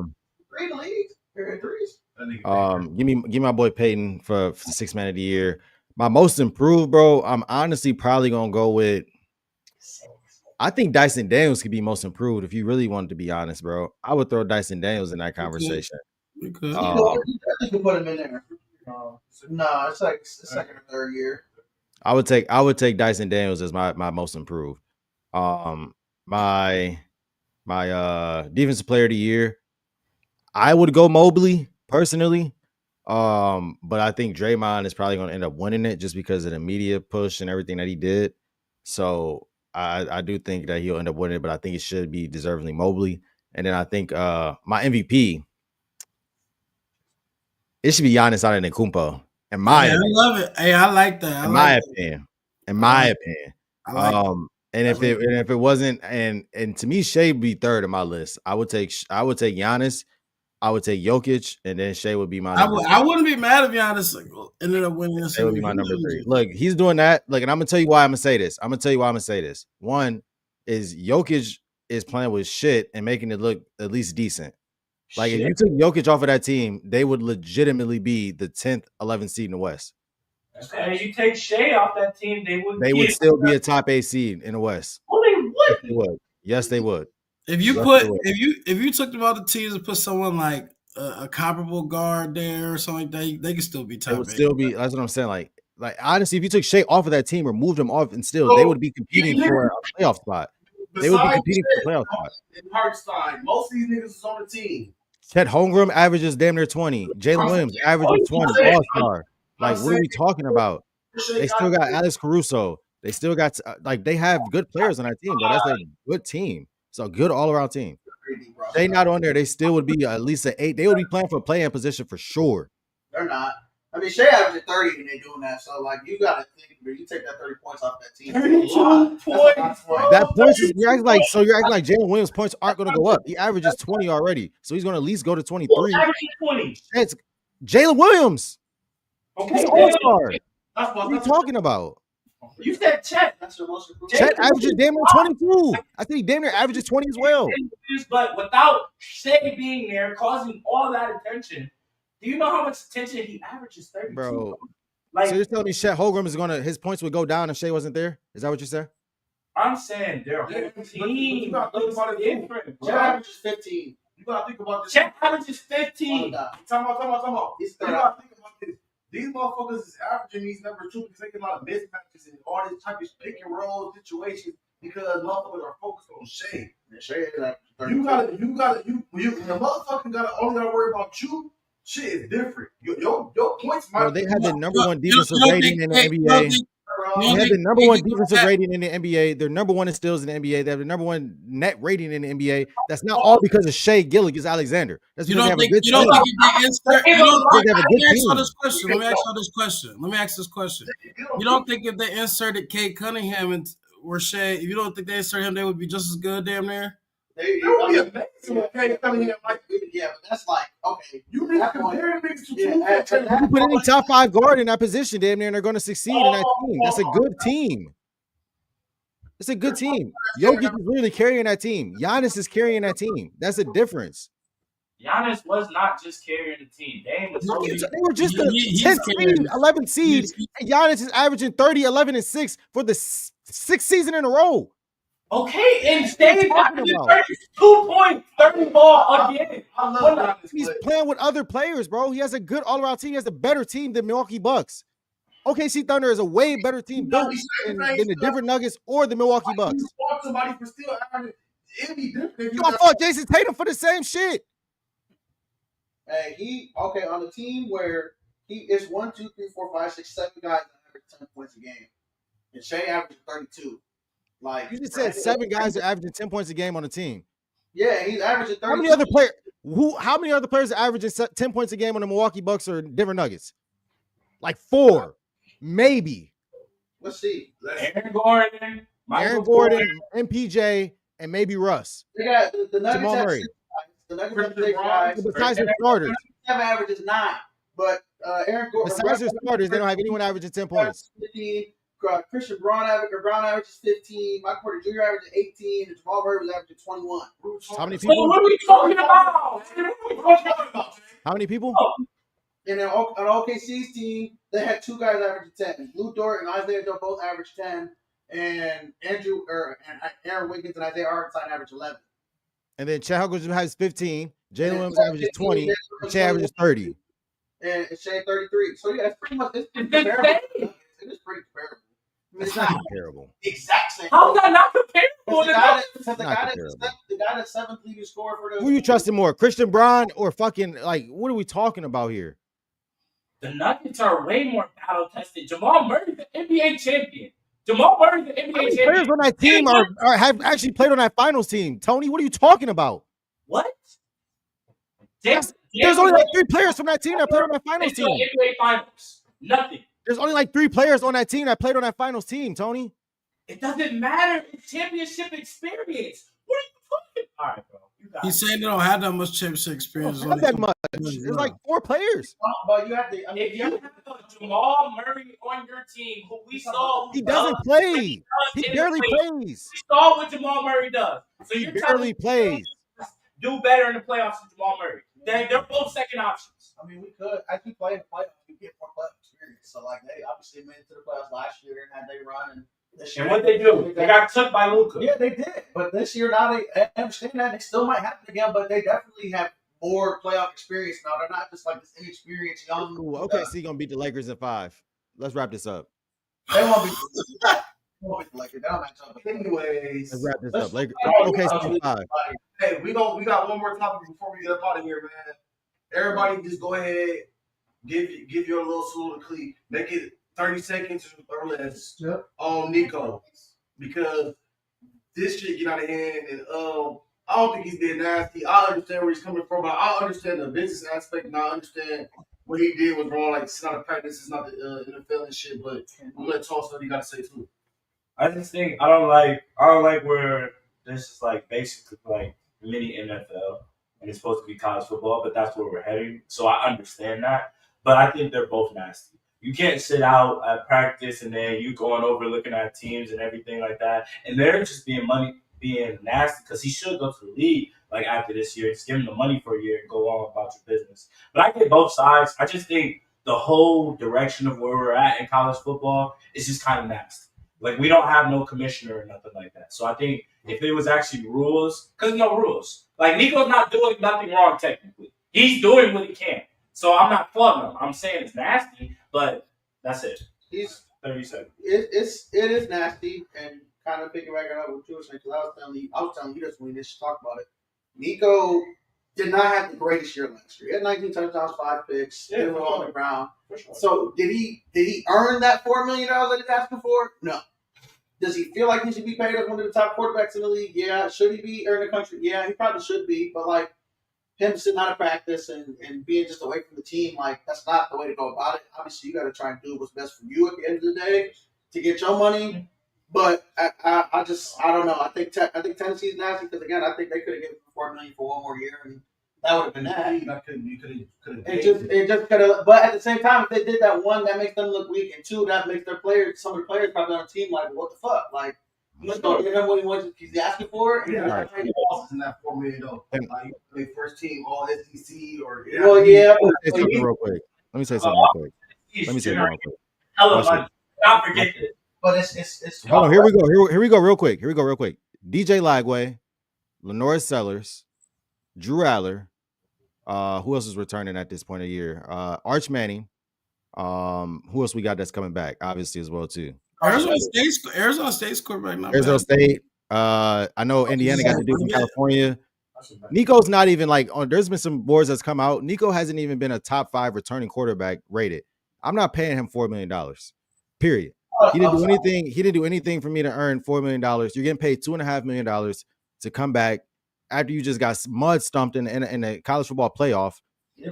Speaker 3: 3 in the league. They're in threes.
Speaker 5: Give me my boy Peyton for 6th man of the year. My most improved, bro. I'm honestly probably gonna go with. I think Dyson Daniels could be most improved if you really wanted to be honest, bro. I would throw Dyson Daniels in that conversation.
Speaker 3: You could put him in there. No, it's like the 2nd or 3rd year.
Speaker 5: I would take Dyson Daniels as my most improved. My defensive player of the year, I would go Mobley personally. But I think Draymond is probably going to end up winning it just because of the media push and everything that he did. So I do think that he'll end up winning it, but I think it should be deservedly Mobley. And then I think my MVP, it should be Giannis Antetokounmpo. I
Speaker 4: love it. Hey, I like that.
Speaker 5: In my opinion. I like and if it wasn't, and to me, Shea would be 3rd on my list. I would take Giannis. I would take Jokic, and then Shea would be my number 3.
Speaker 4: I wouldn't be mad if Giannis ended up winning this.
Speaker 5: Shea would be my number 3. Look, he's doing that. Look, and I'm gonna tell you why I'm gonna say this. One is Jokic is playing with shit and making it look at least decent. Like if you took Jokic off of that team, they would legitimately be the 10th, 11th seed in the West.
Speaker 6: And you take Shea off that team, they
Speaker 5: would still be a top 8 seed in the West.
Speaker 6: Oh, they would.
Speaker 5: Yes, they would. Yes, they would.
Speaker 4: If you took them all the teams and put someone like a comparable guard there or something like that, they could still be top.
Speaker 5: It would still be. That's what I'm saying. Like honestly, if you took Shea off of that team or moved him off, and still they would be competing for a playoff spot. They would be
Speaker 1: Besides
Speaker 5: competing for a
Speaker 1: Shea
Speaker 5: playoff spot.
Speaker 1: and Hartenstein, most of these niggas is on the team.
Speaker 5: Chet Holmgren averages damn near 20. Jalen Williams averages 20. All-star. Like, what are we talking about? They still got Alex Caruso. They still got like they have good players on that team, but that's a good team. It's a good all-around team. They not on there. They still would be at least an 8. They would be playing for a play-in position for sure.
Speaker 3: They're not. I mean, Shea averaged 30 and they're doing that. So, like, you got to think, you take that 30 points off that team.
Speaker 6: 32 points.
Speaker 5: That points is you're acting like Jalen Williams' points aren't going to go up. He averages 20 already, so he's going to at least go to 23. It's Jalen Williams.
Speaker 6: Okay,
Speaker 5: He's all-star.
Speaker 6: That's
Speaker 5: What are you talking about?
Speaker 6: You said Chet.
Speaker 3: That's your most improved.
Speaker 5: Chet averages damn near 22. I think damn near averages 20 as well.
Speaker 6: But without Shea being there, causing all that attention, do you know how much attention he averages? 32.
Speaker 5: Bro.
Speaker 6: Like,
Speaker 5: So you're telling me Chet Holmgren is his points would go down if Shea wasn't there? Is that what you said?
Speaker 6: I'm saying their whole team.
Speaker 1: You gotta think about it
Speaker 6: different.
Speaker 3: Chet averages 15.
Speaker 1: You gotta think about this.
Speaker 6: Chet averages 15.
Speaker 1: Talk about. You gotta think about this. These motherfuckers is averaging these number 2 because they get a lot of mismatches and all this type of pick and roll situations because motherfuckers are focused on Shea.
Speaker 3: And Shea is like 30.
Speaker 1: You the motherfucker only gotta worry about you. Shit is different. Your points might.
Speaker 5: Bro, they had the number one
Speaker 4: You don't
Speaker 5: defensive rating in the
Speaker 4: think-
Speaker 5: NBA. They had the number one defensive
Speaker 4: that-
Speaker 5: rating in the NBA. They're number one in steals in the NBA. They have the number one net rating in the NBA. That's not all because of Shea Gilgeous-Alexander. That's
Speaker 4: You
Speaker 5: because they
Speaker 4: don't
Speaker 5: have a
Speaker 4: think
Speaker 5: good
Speaker 4: you don't
Speaker 5: team.
Speaker 4: think if they insert you don't
Speaker 5: They have a
Speaker 4: let
Speaker 5: good
Speaker 4: me ask y'all
Speaker 5: team.
Speaker 4: this question. Let me ask this question. You don't think if they inserted Kate Cunningham and were Shea, if you don't think they insert him, they would be just as good damn near?
Speaker 3: It
Speaker 1: would be amazing if Kate Cunningham like
Speaker 3: yeah, but that's like, okay.
Speaker 1: You need to compare niggas to
Speaker 5: You put any top 5 guard in that position, damn near, and they're going to succeed in that team. That's a good team. It's a good team. Jokic is literally carrying that team. Giannis is carrying that team. That's a difference.
Speaker 6: Giannis was not just carrying the team. Dame was
Speaker 5: They were just the
Speaker 4: He's
Speaker 5: 10th
Speaker 4: carrying-
Speaker 5: seed, 11th seed, and Giannis is averaging 30, 11, and 6 for the 6th season in a row.
Speaker 6: okay, and Dame
Speaker 5: talking
Speaker 6: averaging
Speaker 5: about?
Speaker 6: 32 points, 30 ball again.
Speaker 1: I love Giannis.
Speaker 5: He's playing with other players, bro. He has a good all-around team. He has a better team than Milwaukee Bucks. OKC Thunder is a way better team built than the Denver Nuggets or the Milwaukee Bucks.
Speaker 1: You fought somebody for still averaging. It'd be different if
Speaker 5: You gonna fought Jason Tatum for the same shit.
Speaker 3: Hey, on a team where he is 1, 2, 3, 4, 5, 6, 7 guys that average 10 points a game. And Shea averages 32. Like
Speaker 5: You just said 7 guys are averaging 10 points a game on the team.
Speaker 3: Yeah, he's averaging 32.
Speaker 5: How many other players? How many other players are averaging 10 points a game on the Milwaukee Bucks or Denver Nuggets? Like 4, maybe.
Speaker 3: Let's see.
Speaker 6: Aaron Gordon,
Speaker 5: Aaron Gordon, MPJ, and maybe Russ.
Speaker 3: They got the Nuggets.
Speaker 5: Jamal
Speaker 3: have
Speaker 5: Murray.
Speaker 3: 6 guys. The Nuggets have 6 guys.
Speaker 5: Besides their starters,
Speaker 3: 7 averages 9. But Aaron Gordon.
Speaker 5: besides their starters, they don't have anyone averaging 10 points.
Speaker 3: 15. Christian Brown averages 15. Michael Porter Jr. averages 18. And Jamal Murray was averaging 21.
Speaker 5: How many
Speaker 6: So
Speaker 5: people?
Speaker 6: what are we talking about?
Speaker 5: How many people?
Speaker 3: And then on OKC's team, they had 2 guys averaging 10. Lou Dort and Isaiah Joe both averaged 10. And Aaron Wiggins and Isaiah Hartenstein averaged 11.
Speaker 5: And then Chet Holmgren has 15. Jalen Williams averages 20. And Chet averages 30.
Speaker 3: And Shea 33. So yeah, it's pretty much it's pretty
Speaker 6: It's
Speaker 3: comparable.
Speaker 6: insane.
Speaker 3: It is pretty comparable. I mean,
Speaker 5: It's
Speaker 3: it's
Speaker 5: not
Speaker 3: not
Speaker 5: comparable.
Speaker 3: the exact same.
Speaker 6: How is that not comparable?
Speaker 3: The guy
Speaker 5: Not
Speaker 3: the guy that's 7th leading scorer for the
Speaker 5: Who you trusting more, Christian Braun or fucking like? What are we talking about here?
Speaker 6: The Nuggets are way more battle tested. Jamal Murray, the NBA champion. Jamal Murray, the
Speaker 5: How
Speaker 6: NBA
Speaker 5: many
Speaker 6: champion.
Speaker 5: players on that team are have actually played on that finals team? Tony, what are you talking about?
Speaker 6: What?
Speaker 5: There's only like 3 players from that team that played on that finals team.
Speaker 6: NBA finals. Nothing.
Speaker 5: There's only like 3 players on that team that played on that finals team, Tony.
Speaker 6: It doesn't matter. It's championship experience. What are you talking? All right, bro. You got
Speaker 4: He's
Speaker 6: it.
Speaker 4: saying they don't have that much championship experience.
Speaker 5: Not that much. There's like 4 players.
Speaker 3: But you have to. I mean,
Speaker 6: If you have a Jamal Murray on your team, who we saw, who
Speaker 5: He doesn't
Speaker 6: does
Speaker 5: play.
Speaker 6: what
Speaker 5: He
Speaker 6: does in
Speaker 5: barely
Speaker 6: the playoffs.
Speaker 5: plays.
Speaker 6: We saw what Jamal Murray does. So
Speaker 5: He
Speaker 6: you're
Speaker 5: barely plays.
Speaker 6: do better in the playoffs than Jamal Murray. They're both second options.
Speaker 3: I mean, we could. As we play in the playoffs, we get more playoff experience. So, like, they obviously made it to the playoffs last year and had they run. And this year,
Speaker 6: And what they do? They got took by Luka.
Speaker 3: Yeah, they did. But this year, now I understand that. It still might happen again, but they definitely have more playoff experience now. They're not just like this inexperienced young.
Speaker 5: Ooh, okay, so you're gonna beat the Lakers in 5. Let's wrap this up.
Speaker 3: They won't be. They won't be Lakers. They don't match up.
Speaker 1: Anyways,
Speaker 5: Let's wrap this
Speaker 3: let's
Speaker 5: up. Lakers.
Speaker 3: talk
Speaker 5: Okay,
Speaker 3: about
Speaker 5: so 5.
Speaker 1: hey, we got one more topic before we get up out of here, man. Everybody, just go ahead, give your little soliloquy. Make it 30 seconds or less on Nico, because this shit get out of hand, and I don't think he's being nasty. I understand where he's coming from, but I understand the business aspect, and I understand what he did was wrong. Like, it's not a practice, it's not the NFL and shit. But I'm gonna let Charles know what you gotta say too.
Speaker 6: I just think I don't like where this is like basically like mini NFL and it's supposed to be college football, but that's where we're heading. So I understand that, but I think they're both nasty. You can't sit out at practice and then you going over looking at teams and everything like that, and they're just being nasty because he should go to the league like after this year. Just give him the money for a year and go on about your business. But I get both sides. I just think the whole direction of where we're at in college football is just kind of nasty. Like, we don't have no commissioner or nothing like that. So I think if there was actually rules, because there's no rules. Like, Nico's not doing nothing wrong technically. He's doing what he can. So I'm not flooding him. I'm saying it's nasty, but that's it.
Speaker 3: He's
Speaker 6: 30 seconds.
Speaker 3: it is nasty, and kind of piggybacking up with Jewish because I was telling you this when we just talked about it. Nico did not have the greatest year last year. He had 19 touchdowns, 5 picks, they were on the ground.
Speaker 6: Sure.
Speaker 3: So did he earn that $4 million that he's asking for? No. Does he feel like he should be paid as one of the top quarterbacks in the league? Yeah. Should he be in the country? Yeah, he probably should be. But like him sitting out of practice and being just away from the team, like that's not the way to go about it. Obviously, you got to try and do what's best for you at the end of the day to get your money. But I don't know. I think Tennessee's nasty because again, I think they could have given him $4 million for one more year, and that would have been that.
Speaker 1: You could have.
Speaker 3: It just could have. But at the same time, if they did that, one, that makes them look weak, and two, that makes some of the players probably on the team like, what the fuck, like. Let's go give him what he wants. He's asking for it.
Speaker 1: Yeah, right. Losses in that $4 million though. Like first team All SEC or
Speaker 3: well, yeah.
Speaker 5: Let me say something real quick. Let me say something real quick.
Speaker 6: Hell, don't forget it.
Speaker 3: But it's.
Speaker 5: Hold on. Here we go. Real quick. DJ Lagway, Lenore Sellers, Drew Aller. Who else is returning at this point of the year? Arch Manning. Who else we got that's coming back? Obviously as well too.
Speaker 4: Arizona State's quarterback. Not
Speaker 5: Arizona
Speaker 4: bad.
Speaker 5: State. I know Indiana got the dude from California. Nico's not even like on. There's been some boards that's come out. Nico hasn't even been a top 5 returning quarterback rated. I'm not paying him $4 million. Period. He didn't do anything. He didn't do anything for me to earn $4 million. You're getting paid $2.5 million to come back after you just got mud stumped in the college football playoff.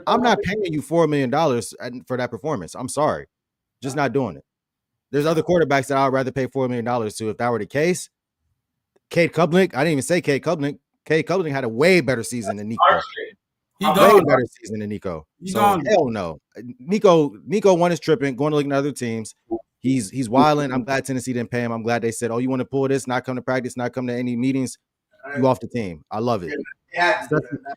Speaker 5: I'm not paying you $4 million for that performance. I'm sorry, just not doing it. There's other quarterbacks that I'd rather pay $4 million to if that were the case. Cade Klubnik, I didn't even say Cade Klubnik. Cade Klubnik had a way better season than Nico. Way better season than Nico. So hell no. Nico won his tripping, going to look at other teams. He's wilding. I'm glad Tennessee didn't pay him. I'm glad they said, "Oh, you want to pull this? Not come to practice, not come to any meetings. You off the team." I love it.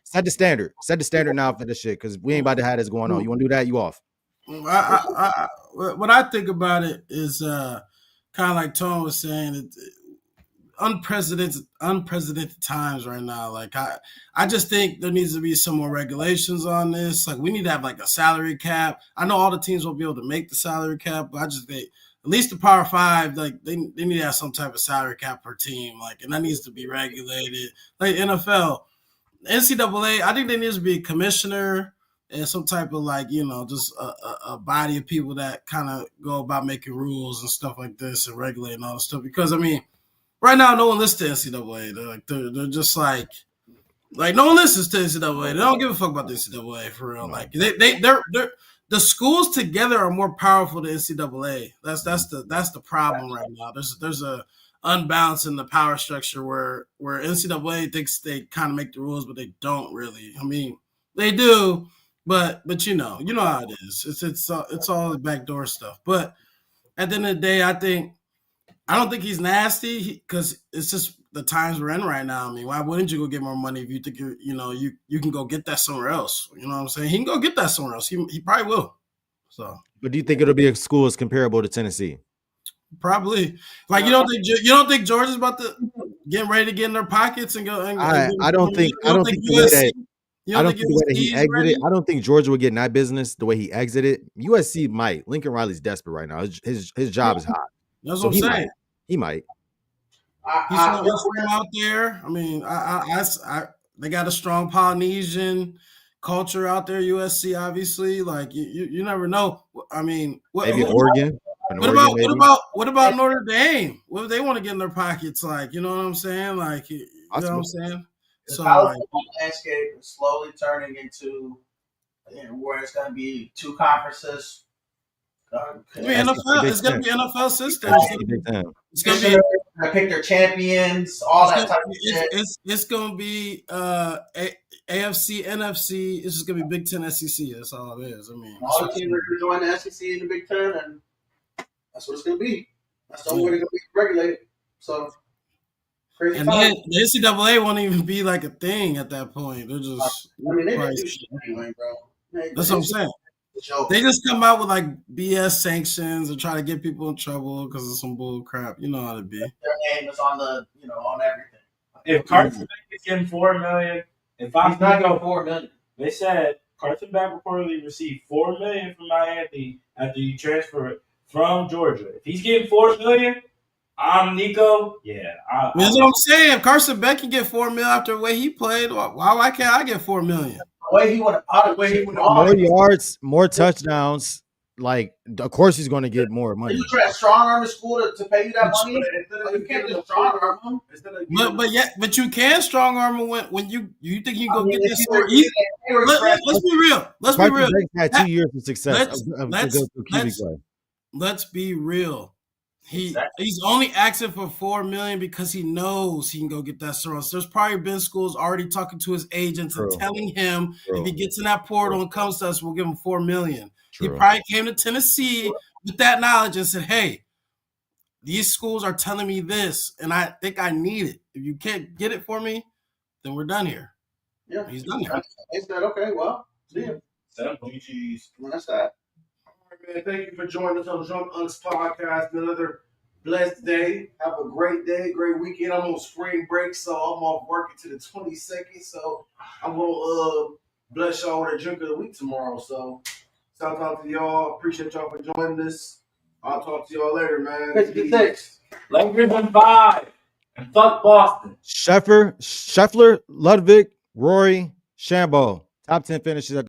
Speaker 5: Set the standard. Set the standard now for this shit because we ain't about to have this going on. You want to do that? You off.
Speaker 4: What I think about it is kind of like Tone was saying, unprecedented times right now. Like I just think there needs to be some more regulations on this. Like we need to have like a salary cap. I know all the teams won't be able to make the salary cap, but I just think at least the Power 5, like they need to have some type of salary cap per team. Like, and that needs to be regulated. Like NFL, NCAA, I think there needs to be a commissioner and some type of like, just a body of people that kind of go about making rules and stuff like this and regulating all this stuff. Because I mean, right now, no one listens to NCAA. They're just like no one listens to NCAA. They don't give a fuck about the NCAA for real. Like they're the schools together are more powerful than NCAA. That's the problem right now. There's a unbalance in the power structure where NCAA thinks they kind of make the rules, but they don't really. I mean, they do, but you know how it is. It's all the backdoor stuff. But at the end of the day, I don't think he's nasty because it's just the times we're in right now. I mean, why wouldn't you go get more money if you think you can go get that somewhere else? You know what I'm saying? He can go get that somewhere else. He probably will. So,
Speaker 5: but do you think it'll be a school as comparable to Tennessee?
Speaker 4: Probably. Like you don't think Georgia's about to get ready to get in their pockets and go?
Speaker 5: I don't think USC.
Speaker 4: You
Speaker 5: I don't
Speaker 4: think
Speaker 5: think the way that he
Speaker 4: USC is
Speaker 5: exited.
Speaker 4: ready?
Speaker 5: I don't think Georgia would get in that business the way he exited. USC might. Lincoln Riley's desperate right now. His job is hot.
Speaker 4: That's
Speaker 5: So
Speaker 4: what I'm saying.
Speaker 5: He might.
Speaker 4: He's from out there. I mean, they got a strong Polynesian culture out there. USC, obviously, like you never know. I mean,
Speaker 5: Maybe Oregon.
Speaker 4: What about Notre Dame? What if they want to get in their pockets? Like, you know what I'm saying? Like, you know what I'm saying?
Speaker 3: The
Speaker 4: So,
Speaker 3: college
Speaker 4: like,
Speaker 3: football landscape is slowly turning into where it's going to be two conferences.
Speaker 4: NFL, it's going to be NFL system. It's going to be
Speaker 3: pick their champions, all that type of shit.
Speaker 4: It's going to be AFC, NFC. It's just going to be Big Ten, SEC. That's all it is. I mean,
Speaker 3: all the teams are going to join the SEC and the Big Ten, and that's what it's going to be. That's the only way they're going to be regulated. So, crazy.
Speaker 4: And then the NCAA won't even be like a thing at that point. They're just.
Speaker 3: I mean, they didn't do shit anyway, bro.
Speaker 4: That's what I'm saying. They just come out with like BS sanctions and try to get people in trouble because of some bull crap. You know how to be.
Speaker 3: Their name is on the, on everything.
Speaker 6: If Carson Beck is getting $4 million, if I'm not going $4 million, they said Carson Beck reportedly received $4 million from Miami after he transferred from Georgia. If he's getting $4 million, I'm Nico. Yeah,
Speaker 4: that's what I'm saying. If Carson Beck can get $4 million after the way he played, why can't I get $4 million?
Speaker 3: The way he would have,
Speaker 5: more yards, more touchdowns. Like, of course, he's going to get more money.
Speaker 3: You try to strong arm the school to pay you that money. You can't just strong arm them.
Speaker 4: But you can strong arm him when you think you go get this. Let's be real. Let's be real.
Speaker 5: Had 2 years of success.
Speaker 4: Let's be real. He's only asking for $4 million because he knows he can go get that service. There's probably been schools already talking to his agents and telling him if he gets in that portal and comes to us, we'll give him $4 million. He probably came to Tennessee with that knowledge and said, "Hey, these schools are telling me this, and I think I need it. If you can't get it for me, then we're done here."
Speaker 3: Yeah,
Speaker 4: he's done here.
Speaker 3: He said, "Okay, well, see you." That's that.
Speaker 1: Man, thank you for joining us on the Drunk Unks podcast. Another blessed day. Have a great day, great weekend. I'm on spring break, so I'm off working to the 22nd. So I'm gonna bless y'all with a drink of the week tomorrow. So shout out to y'all. Appreciate y'all for joining us. I'll talk to y'all later, man.
Speaker 6: 56. Lakers in 5. And fuck Boston.
Speaker 5: Scheffler, Ludwig, Rory, Shambo. Top 10 finishes at